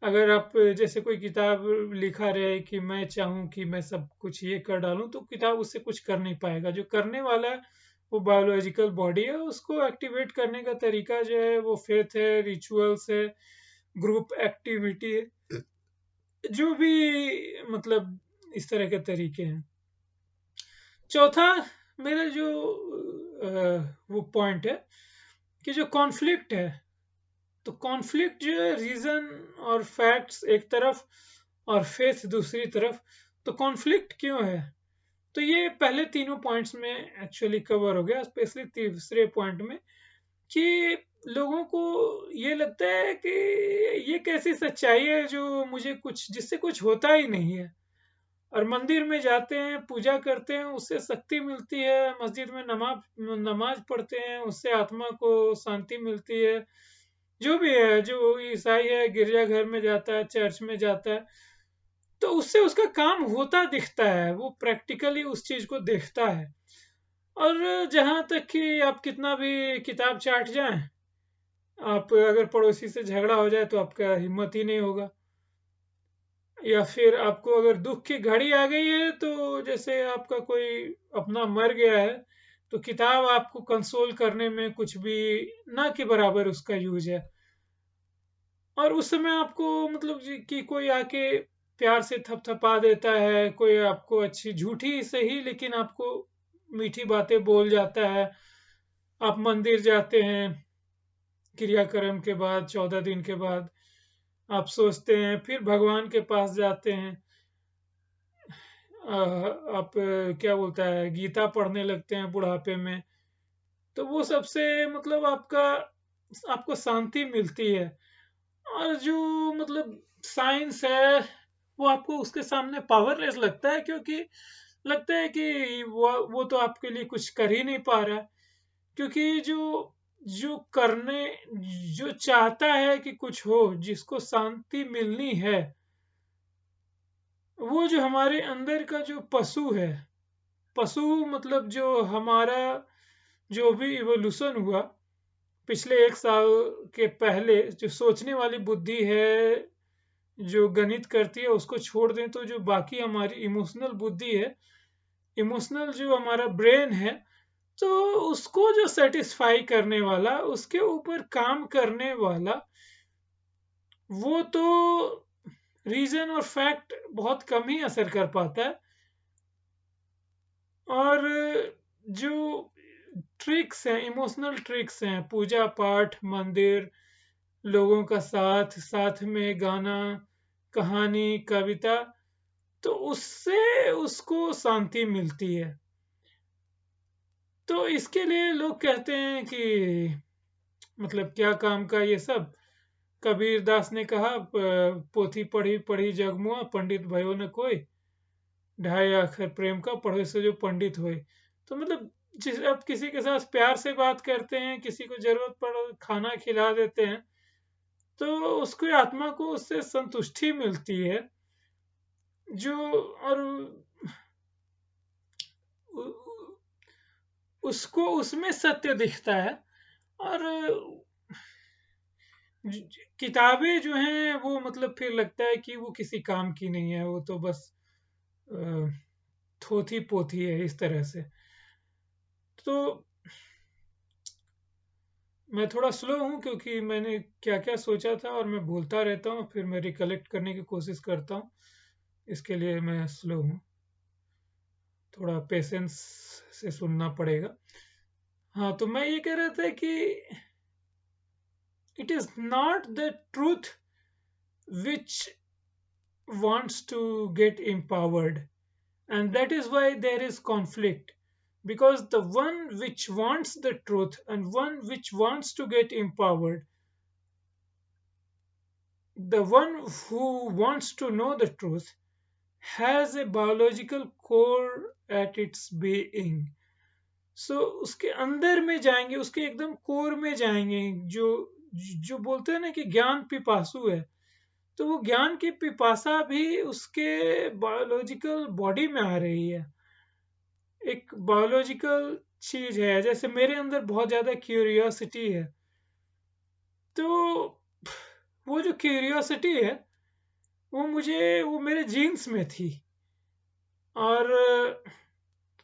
अगर आप जैसे कोई किताब लिखा रहे कि मैं चाहूं कि मैं सब कुछ ये कर डालूं, तो किताब उससे कुछ कर नहीं पाएगा। जो करने वाला है वो बायोलॉजिकल बॉडी है, उसको एक्टिवेट करने का तरीका जो है वो फेथ है, रिचुअल्स है, ग्रुप एक्टिविटी है, जो भी मतलब इस तरह के तरीके हैं। चौथा मेरा जो वो पॉइंट है कि जो कॉन्फ्लिक्ट है, तो कॉन्फ्लिक्ट जो है रीजन और फैक्ट्स एक तरफ और फेथ दूसरी तरफ। तो कॉन्फ्लिक्ट क्यों है? तो ये पहले तीनों पॉइंट्स में एक्चुअली कवर हो गया, स्पेशली तीसरे पॉइंट में, कि लोगों को ये लगता है कि ये कैसी सच्चाई है जो मुझे कुछ, जिससे कुछ होता ही नहीं है। और मंदिर में जाते हैं, पूजा करते हैं, उससे शक्ति मिलती है। मस्जिद में नमाज नमाज पढ़ते हैं, उससे आत्मा को शांति मिलती है। जो भी है, जो ईसाई है गिरजाघर में जाता है, चर्च में जाता है, तो उससे उसका काम होता दिखता है, वो प्रैक्टिकली उस चीज को देखता है। और जहां तक कि आप कितना भी किताब चाट जाएं, आप अगर पड़ोसी से झगड़ा हो जाए तो आपका हिम्मत ही नहीं होगा। या फिर आपको अगर दुख की घड़ी आ गई है, तो जैसे आपका कोई अपना मर गया है, तो किताब आपको कंसोल करने में कुछ भी ना के बराबर उसका यूज है। और उस समय आपको मतलब कि कोई आके प्यार से थपथपा देता है, कोई आपको अच्छी झूठी सही लेकिन आपको मीठी बातें बोल जाता है। आप मंदिर जाते हैं क्रियाक्रम के बाद, 14 दिन के बाद आप सोचते हैं, फिर भगवान के पास जाते हैं। आप क्या बोलता है, गीता पढ़ने लगते हैं बुढ़ापे में। तो वो सबसे मतलब आपको शांति मिलती है। और जो मतलब साइंस है वो आपको उसके सामने पावरलेस लगता है, क्योंकि लगता है कि वो तो आपके लिए कुछ कर ही नहीं पा रहा है। क्योंकि जो जो करने जो चाहता है कि कुछ हो, जिसको शांति मिलनी है, वो जो हमारे अंदर का जो पशु है, पशु मतलब जो हमारा जो भी इवोल्यूशन हुआ पिछले 1 साल के पहले, जो सोचने वाली बुद्धि है, जो गणित करती है, उसको छोड़ दें तो जो बाकी हमारी इमोशनल बुद्धि है, इमोशनल जो हमारा ब्रेन है, तो उसको जो सेटिस्फाई करने वाला, उसके ऊपर काम करने वाला, वो तो रीजन और फैक्ट बहुत कम ही असर कर पाता है। और जो ट्रिक्स हैं, इमोशनल ट्रिक्स हैं, पूजा पाठ, मंदिर, लोगों का साथ, साथ में गाना, कहानी, कविता, तो उससे उसको शांति मिलती है। तो इसके लिए लोग कहते हैं कि मतलब क्या काम का ये सब। कबीर दास ने कहा, पोथी पढ़ी पढ़ी जगमुआ, पंडित भयो न कोई, ढाई अक्षर प्रेम का पढ़े से जो पंडित होए। तो मतलब जिस अब किसी के साथ प्यार से बात करते हैं, किसी को जरूरत पड़ खाना खिला देते हैं, तो उसकी आत्मा को उससे संतुष्टि मिलती है। जो और उसको उसमें सत्य दिखता है। और किताबें जो हैं वो मतलब फिर लगता है कि वो किसी काम की नहीं है, वो तो बस थोथी पोथी है इस तरह से। तो मैं थोड़ा स्लो हूँ क्योंकि मैंने क्या क्या सोचा था और मैं भूलता रहता हूँ, फिर मैं रिकलेक्ट करने की कोशिश करता हूँ। इसके लिए मैं स्लो हूँ, थोड़ा पेशेंस से सुनना पड़ेगा। हाँ, तो मैं ये कह रहा था कि it is not the truth which wants to get empowered, and that is why there is conflict, because the one which wants the truth and one which wants to get empowered, the one who wants to know the truth, has a biological core at its being. So उसके अंदर में जाएंगे, उसके एकदम core में जाएंगे। जो जो बोलते हैं ना कि ज्ञान पिपासु है, तो वो ज्ञान की पिपासा भी उसके बायोलॉजिकल बॉडी में आ रही है। एक बायोलॉजिकल चीज है, जैसे मेरे अंदर बहुत ज्यादा क्यूरियोसिटी है, तो वो जो क्यूरियोसिटी है वो मेरे जीन्स में थी। और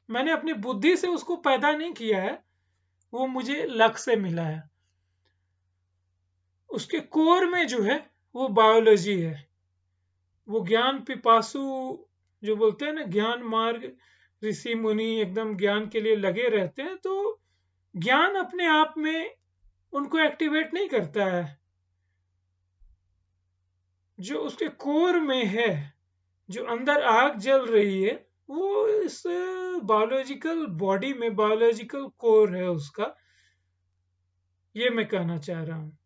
मैंने अपनी बुद्धि से उसको पैदा नहीं किया है, वो मुझे लक से मिला है। उसके कोर में जो है वो बायोलॉजी है। वो ज्ञान पिपासु जो बोलते हैं ना, ज्ञान मार्ग ऋषि मुनि एकदम ज्ञान के लिए लगे रहते हैं, तो ज्ञान अपने आप में उनको एक्टिवेट नहीं करता है। जो उसके कोर में है, जो अंदर आग जल रही है, वो इस बायोलॉजिकल बॉडी में बायोलॉजिकल कोर है उसका। ये मैं कहना चाह रहा हूँ।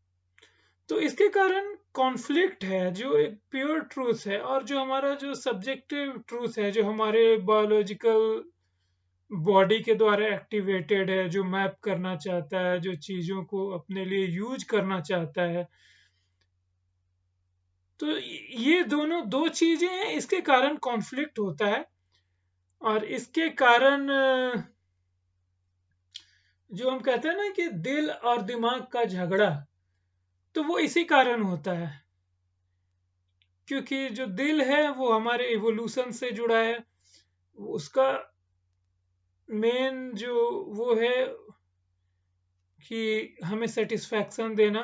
तो इसके कारण कॉन्फ्लिक्ट है, जो एक प्योर ट्रूथ है, और जो हमारा जो सब्जेक्टिव ट्रूथ है, जो हमारे बायोलॉजिकल बॉडी के द्वारा एक्टिवेटेड है, जो मैप करना चाहता है, जो चीजों को अपने लिए यूज करना चाहता है। तो ये दोनों दो चीजें हैं, इसके कारण कॉन्फ्लिक्ट होता है। और इसके कारण जो हम कहते हैं ना कि दिल और दिमाग का झगड़ा, तो वो इसी कारण होता है। क्योंकि जो दिल है वो हमारे इवोल्यूशन से जुड़ा है, उसका मेन जो वो है कि हमें सेटिस्फैक्शन देना।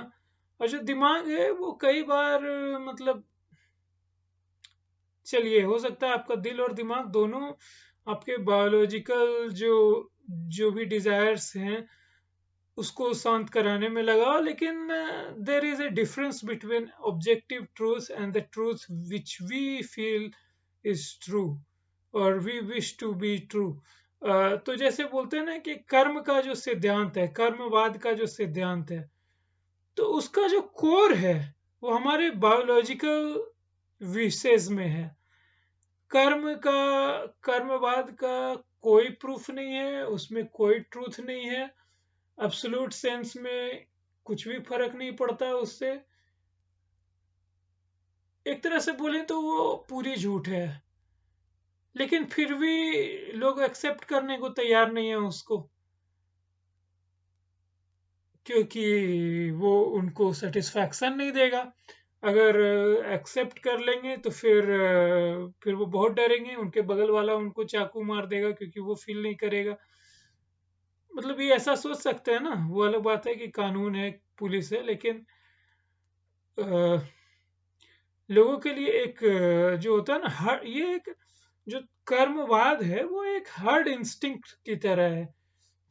और जो दिमाग है वो कई बार मतलब, चलिए हो सकता है आपका दिल और दिमाग दोनों आपके बायोलॉजिकल जो भी डिजायर्स हैं उसको शांत कराने में लगा हो, लेकिन there is a difference between objective truth and the truth which we feel is true और we wish to be true. तो जैसे बोलते हैं ना कि कर्म का जो सिद्धांत है, कर्मवाद का जो सिद्धांत है, तो उसका जो कोर है वो हमारे बायोलॉजिकल विशेष में है। कर्मवाद का कोई प्रूफ नहीं है, उसमें कोई ट्रूथ नहीं है। एब्सोल्यूट सेंस में कुछ भी फर्क नहीं पड़ता उससे। एक तरह से बोले तो वो पूरी झूठ है, लेकिन फिर भी लोग एक्सेप्ट करने को तैयार नहीं है उसको, क्योंकि वो उनको सेटिस्फैक्शन नहीं देगा। अगर एक्सेप्ट कर लेंगे तो फिर वो बहुत डरेंगे, उनके बगल वाला उनको चाकू मार देगा क्योंकि वो फील नहीं करेगा। मतलब ये ऐसा सोच सकते हैं ना, वो अलग बात है कि कानून है, पुलिस है, लेकिन अ, लोगों के लिए एक जो होता है ना ये एक जो कर्मवाद है वो एक हर्ड इंस्टिंक्ट की तरह है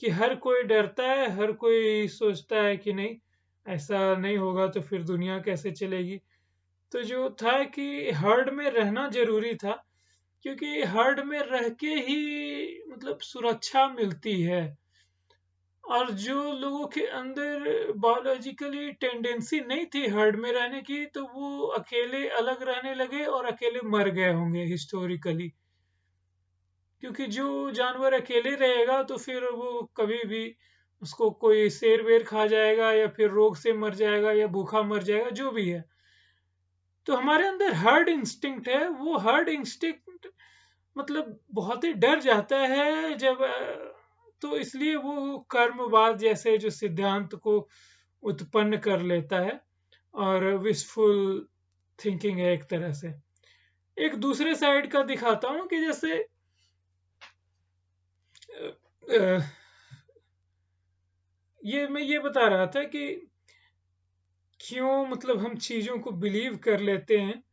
कि हर कोई डरता है, हर कोई सोचता है कि नहीं, ऐसा नहीं होगा तो फिर दुनिया कैसे चलेगी। तो जो था कि हर्ड में रहना जरूरी था, क्योंकि हर्ड में रह के ही मतलब सुरक्षा मिलती है। और जो लोगों के अंदर बायोलॉजिकली टेंडेंसी नहीं थी हर्ड में रहने की, तो वो अकेले अलग रहने लगे और अकेले मर गए होंगे हिस्टोरिकली। क्योंकि जो जानवर अकेले रहेगा तो फिर वो कभी भी उसको कोई शेर वेर खा जाएगा या फिर रोग से मर जाएगा या भूखा मर जाएगा, जो भी है। तो हमारे अंदर हर्ड इंस्टिंक्ट है, वो हर्ड इंस्टिंक्ट मतलब बहुत ही डर जाता है जब तो इसलिए वो कर्मवाद जैसे जो सिद्धांत को उत्पन्न कर लेता है, और विशफुल थिंकिंग है एक तरह से। एक दूसरे साइड का दिखाता हूं कि जैसे अ, ये मैं ये बता रहा था कि क्यों मतलब हम चीज़ों को बिलीव कर लेते हैं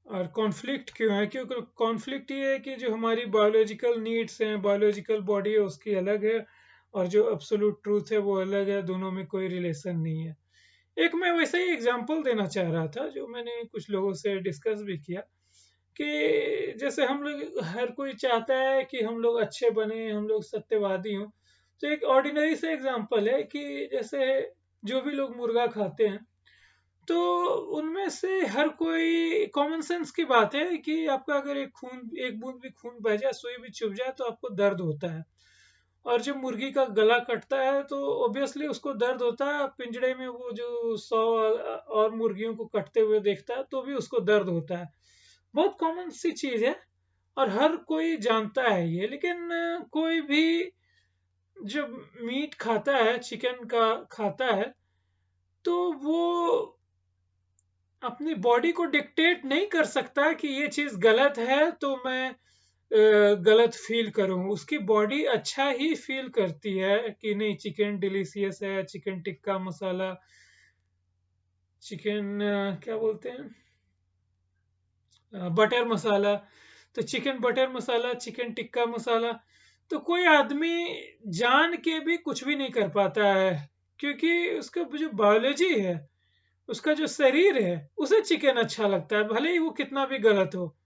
और कॉन्फ्लिक्ट क्यों है। क्योंकि कॉन्फ्लिक्ट ये है कि जो हमारी बायोलॉजिकल नीड्स हैं, बायोलॉजिकल बॉडी है उसकी अलग है, और जो एब्सोल्यूट ट्रूथ है वो अलग है, दोनों में कोई रिलेशन नहीं है। एक मैं वैसे ही एग्जांपल देना चाह रहा था जो मैंने कुछ लोगों से डिस्कस भी किया, कि जैसे हम लोग, हर कोई चाहता है कि हम लोग अच्छे बने, हम लोग सत्यवादी हों। तो एक ऑर्डिनरी से एग्जांपल है कि जैसे जो भी लोग मुर्गा खाते हैं, तो उनमें से हर कोई, कॉमन सेंस की बात है कि आपका अगर एक बूंद भी खून बह जाए, सुई भी चुभ जाए तो आपको दर्द होता है। और जब मुर्गी का गला कटता है तो ऑब्वियसली उसको दर्द होता है। पिंजड़े में वो जो 100 और मुर्गियों को कटते हुए देखता है तो भी उसको दर्द होता है। बहुत कॉमन सी चीज है और हर कोई जानता है ये। लेकिन कोई भी जब मीट खाता है, चिकन का खाता है, तो वो अपनी बॉडी को डिक्टेट नहीं कर सकता कि ये चीज गलत है तो मैं गलत फील करूं। उसकी बॉडी अच्छा ही फील करती है कि नहीं, चिकन डिलीशियस है, चिकन टिक्का मसाला, चिकन क्या बोलते हैं, बटर मसाला। तो चिकन बटर मसाला, चिकन टिक्का मसाला, तो कोई आदमी जान के भी कुछ भी नहीं कर पाता है, क्योंकि उसका जो बायोलॉजी है, उसका जो शरीर है, उसे चिकन अच्छा लगता है भले ही वो कितना भी गलत हो।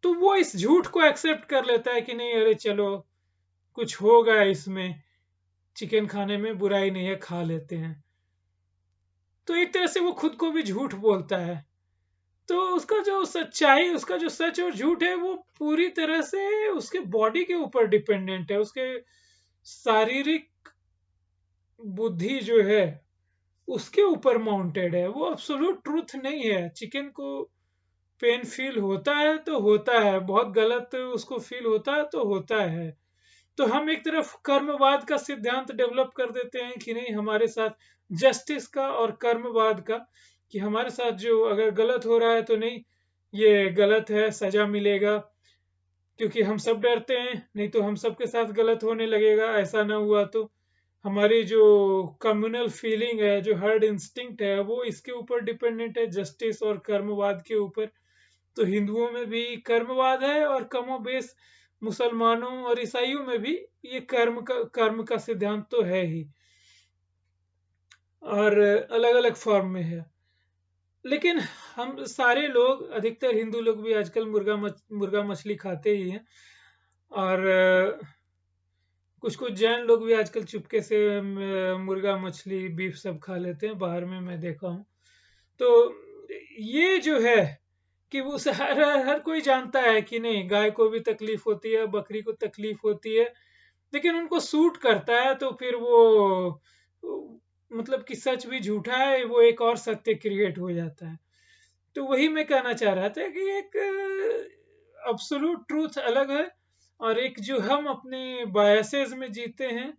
तो वो इस झूठ को एक्सेप्ट कर लेता है कि नहीं, अरे चलो कुछ होगा इसमें, चिकन खाने में बुराई नहीं है, खा लेते हैं। तो एक तरह से वो खुद को भी झूठ बोलता है। तो उसका जो सच्चाई, उसका जो सच और झूठ है, वो पूरी तरह से उसके बॉडी के ऊपर डिपेंडेंट है, उसके शारीरिक बुद्धि जो है उसके ऊपर माउंटेड है। वो एब्सोल्यूट ट्रूथ नहीं है। चिकन को पेन फील होता है तो होता है, बहुत गलत उसको फील होता है तो होता है। तो हम एक तरफ कर्मवाद का सिद्धांत डेवलप कर देते हैं कि नहीं, हमारे साथ जस्टिस का और कर्मवाद का, कि हमारे साथ जो अगर गलत हो रहा है तो नहीं, ये गलत है, सजा मिलेगा, क्योंकि हम सब डरते हैं, नहीं तो हम सबके साथ गलत होने लगेगा, ऐसा ना हुआ तो। हमारी जो कम्युनल फीलिंग है, जो हर्ड इंस्टिंक्ट है, वो इसके ऊपर डिपेंडेंट है, जस्टिस और कर्मवाद के ऊपर। तो हिंदुओं में भी कर्मवाद है, और कमोबेश मुसलमानों और ईसाइयों में भी ये कर्म का सिद्धांत तो है ही, और अलग अलग फॉर्म में है। लेकिन हम सारे लोग, अधिकतर हिंदू लोग भी आजकल मुर्गा मछली खाते ही हैं, और कुछ कुछ जैन लोग भी आजकल चुपके से मुर्गा मछली बीफ सब खा लेते हैं, बाहर में मैं देखा हूँ। तो ये जो है कि वो हर हर कोई जानता है कि नहीं, गाय को भी तकलीफ होती है, बकरी को तकलीफ होती है, लेकिन उनको सूट करता है, तो फिर मतलब कि सच भी झूठा है, वो एक और सत्य क्रिएट हो जाता है। तो वही मैं कहना चाह रहा था कि एक अब्सोल्यूट ट्रूथ अलग है, और एक जो हम अपने बायसेस में जीते हैं।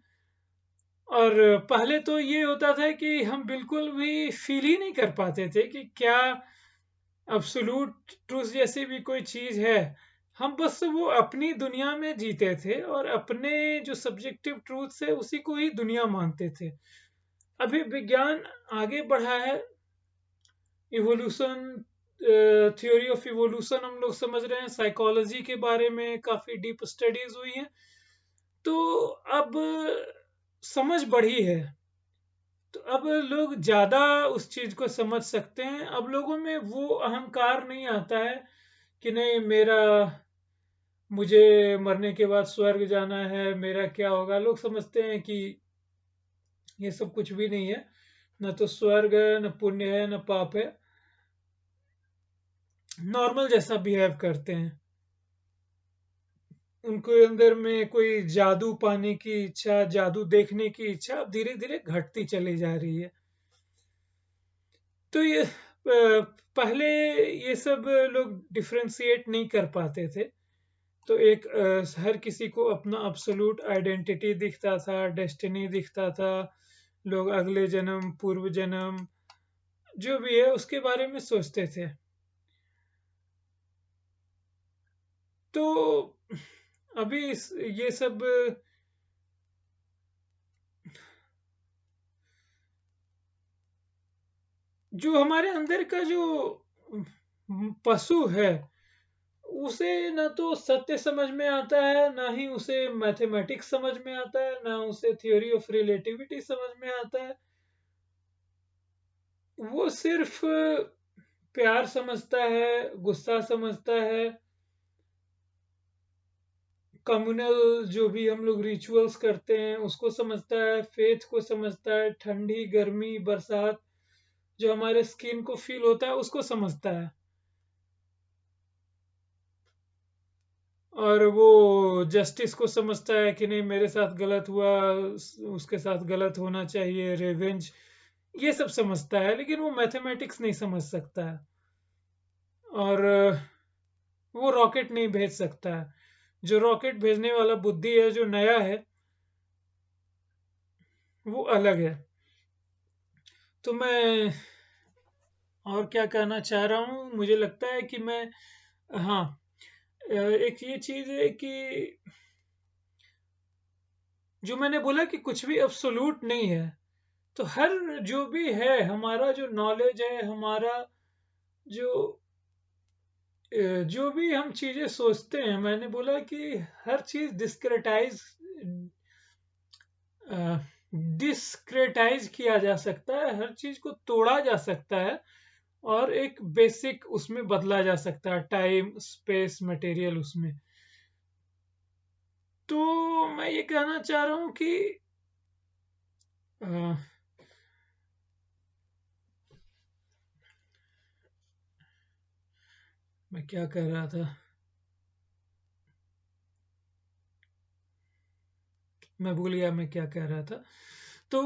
और पहले तो ये होता था कि हम बिल्कुल भी फील ही नहीं कर पाते थे कि क्या अब्सोल्यूट ट्रूथ जैसी भी कोई चीज है। हम बस वो अपनी दुनिया में जीते थे, और अपने जो सब्जेक्टिव ट्रूथ है उसी को ही दुनिया मानते थे। अभी विज्ञान आगे बढ़ा है, इवोल्यूशन, थ्योरी ऑफ इवोल्यूशन हम लोग समझ रहे हैं, साइकोलॉजी के बारे में काफी डीप स्टडीज हुई हैं। तो अब समझ बढ़ी है, तो अब लोग ज्यादा उस चीज को समझ सकते हैं। अब लोगों में वो अहंकार नहीं आता है कि नहीं, मुझे मरने के बाद स्वर्ग जाना है, मेरा क्या होगा। लोग समझते हैं कि ये सब कुछ भी नहीं है, न तो स्वर्ग है, न पुण्य है, न पाप है। नॉर्मल जैसा बिहेव करते हैं, उनके अंदर में कोई जादू पाने की इच्छा, जादू देखने की इच्छा अब धीरे धीरे घटती चली जा रही है। तो ये पहले ये सब लोग डिफ्रेंशिएट नहीं कर पाते थे। तो एक हर किसी को अपना अब्सोल्यूट आइडेंटिटी दिखता था, डेस्टिनी दिखता था, लोग अगले जन्म, पूर्व जन्म, जो भी है उसके बारे में सोचते थे। तो अभी ये सब जो हमारे अंदर का जो पशु है, उसे ना तो सत्य समझ में आता है, ना ही उसे मैथमेटिक्स समझ में आता है, ना उसे थ्योरी ऑफ रिलेटिविटी समझ में आता है। वो सिर्फ प्यार समझता है, गुस्सा समझता है, कम्युनल जो भी हम लोग रिचुअल्स करते हैं उसको समझता है, फेथ को समझता है, ठंडी गर्मी बरसात जो हमारे स्किन को फील होता है उसको समझता है। और वो जस्टिस को समझता है कि नहीं, मेरे साथ गलत हुआ, उसके साथ गलत होना चाहिए, रिवेंज, ये सब समझता है। लेकिन वो मैथमेटिक्स नहीं समझ सकता है, और वो रॉकेट नहीं भेज सकता है। जो रॉकेट भेजने वाला बुद्धि है, जो नया है, वो अलग है। तो मैं और क्या कहना चाह रहा हूँ, मुझे लगता है कि मैं, हाँ, एक ये चीज है कि जो मैंने बोला कि कुछ भी अब्सोल्यूट नहीं है। तो हर जो भी है, हमारा जो नॉलेज है, हमारा जो जो भी हम चीजें सोचते हैं, मैंने बोला कि हर चीज डिस्क्रेटाइज किया जा सकता है, हर चीज को तोड़ा जा सकता है, और एक बेसिक उसमें बदला जा सकता है, टाइम स्पेस मटेरियल उसमें। तो मैं ये कहना चाह रहा हूं कि अ, मैं क्या कह रहा था, मैं भूल गया मैं क्या कह रहा था। तो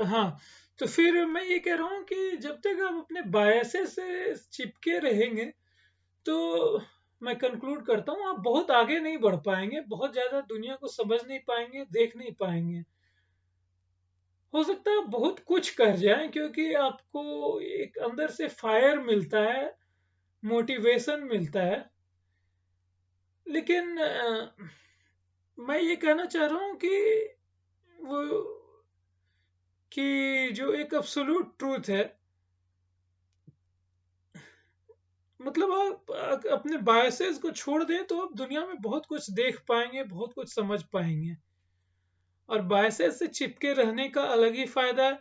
हाँ, तो फिर मैं ये कह रहा हूँ कि जब तक आप अपने बायसेस से चिपके रहेंगे, तो मैं कंक्लूड करता हूँ, आप बहुत आगे नहीं बढ़ पाएंगे, बहुत ज्यादा दुनिया को समझ नहीं पाएंगे, देख नहीं पाएंगे। हो सकता है बहुत कुछ कर जाएं, क्योंकि आपको एक अंदर से फायर मिलता है, मोटिवेशन मिलता है। लेकिन मैं ये कहना चाह रहा हूँ कि वो कि जो एक एब्सोल्यूट ट्रूथ है, मतलब आप अपने बायसेस को छोड़ दें तो आप दुनिया में बहुत कुछ देख पाएंगे, बहुत कुछ समझ पाएंगे। और बायसेस से चिपके रहने का अलग ही फायदा है,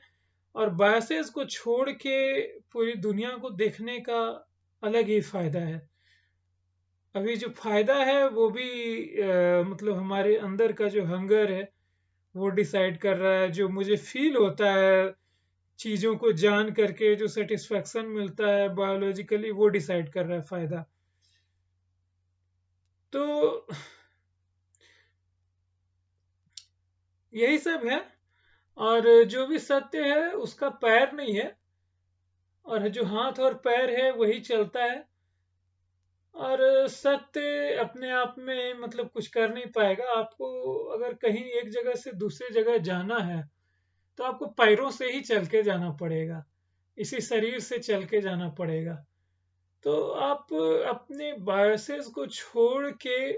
और बायसेस को छोड़ के पूरी दुनिया को देखने का अलग ही फायदा है। अभी जो फायदा है वो भी मतलब हमारे अंदर का जो हंगर है वो डिसाइड कर रहा है। जो मुझे फील होता है चीजों को जान करके, जो सेटिस्फेक्शन मिलता है बायोलॉजिकली, वो डिसाइड कर रहा है फायदा। तो यही सब है। और जो भी सत्य है उसका पैर नहीं है, और जो हाथ और पैर है वही चलता है। और सत्य अपने आप में मतलब कुछ कर नहीं पाएगा। आपको अगर कहीं एक जगह से दूसरी जगह जाना है तो आपको पैरों से ही चल के जाना पड़ेगा, इसी शरीर से चल के जाना पड़ेगा। तो आप अपने बायसेस को छोड़ के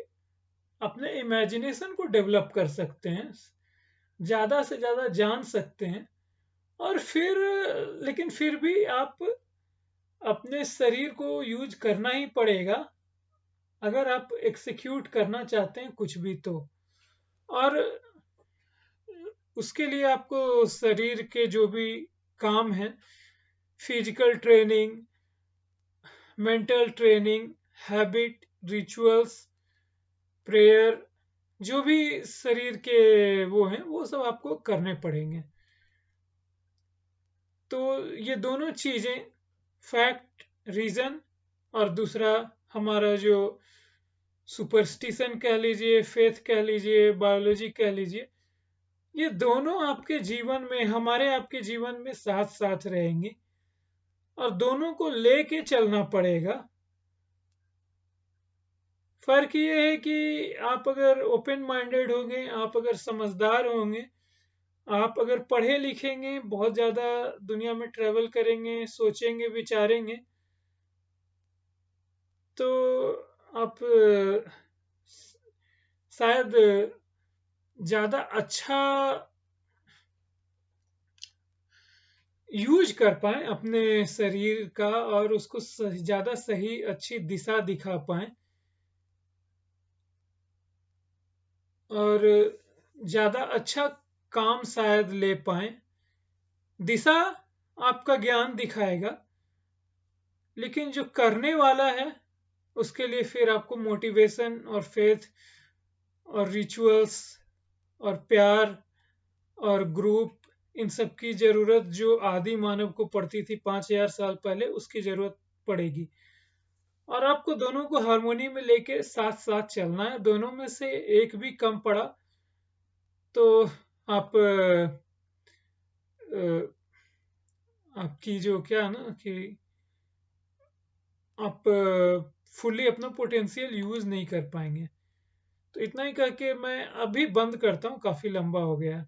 अपने इमेजिनेशन को डेवलप कर सकते हैं, ज्यादा से ज्यादा जान सकते हैं। और फिर, लेकिन फिर भी आप अपने शरीर को यूज करना ही पड़ेगा अगर आप एक्सिक्यूट करना चाहते हैं कुछ भी तो। और उसके लिए आपको शरीर के जो भी काम है, physical training, mental training, habit, rituals, prayer, जो भी शरीर के वो हैं वो सब आपको करने पड़ेंगे। तो ये दोनों चीजें, फैक्ट, रीजन, और दूसरा हमारा जो सुपरस्टिशन कह लीजिए, फेथ कह लीजिए, बायोलॉजी कह लीजिए, ये दोनों आपके जीवन में, हमारे आपके जीवन में साथ साथ रहेंगे, और दोनों को लेके चलना पड़ेगा। फर्क ये है कि आप अगर ओपन माइंडेड होंगे, आप अगर समझदार होंगे, आप अगर पढ़े लिखेंगे, बहुत ज्यादा दुनिया में ट्रेवल करेंगे, सोचेंगे, विचारेंगे, तो आप शायद ज्यादा अच्छा यूज कर पाए अपने शरीर का, और उसको ज्यादा सही अच्छी दिशा दिखा पाए, और ज्यादा अच्छा काम शायद ले पाए। दिशा आपका ज्ञान दिखाएगा, लेकिन जो करने वाला है उसके लिए फिर आपको मोटिवेशन और फेथ और रिचुअल्स और प्यार और ग्रुप, इन सब की जरूरत जो आदि मानव को पड़ती थी 5,000 साल पहले, उसकी जरूरत पड़ेगी। और आपको दोनों को हारमोनी में लेके साथ साथ चलना है। दोनों में से एक भी कम पड़ा तो आप आपकी जो क्या है ना कि आप फुल्ली अपना पोटेंशियल यूज नहीं कर पाएंगे। तो इतना ही करके मैं अभी बंद करता हूँ, काफी लंबा हो गया है।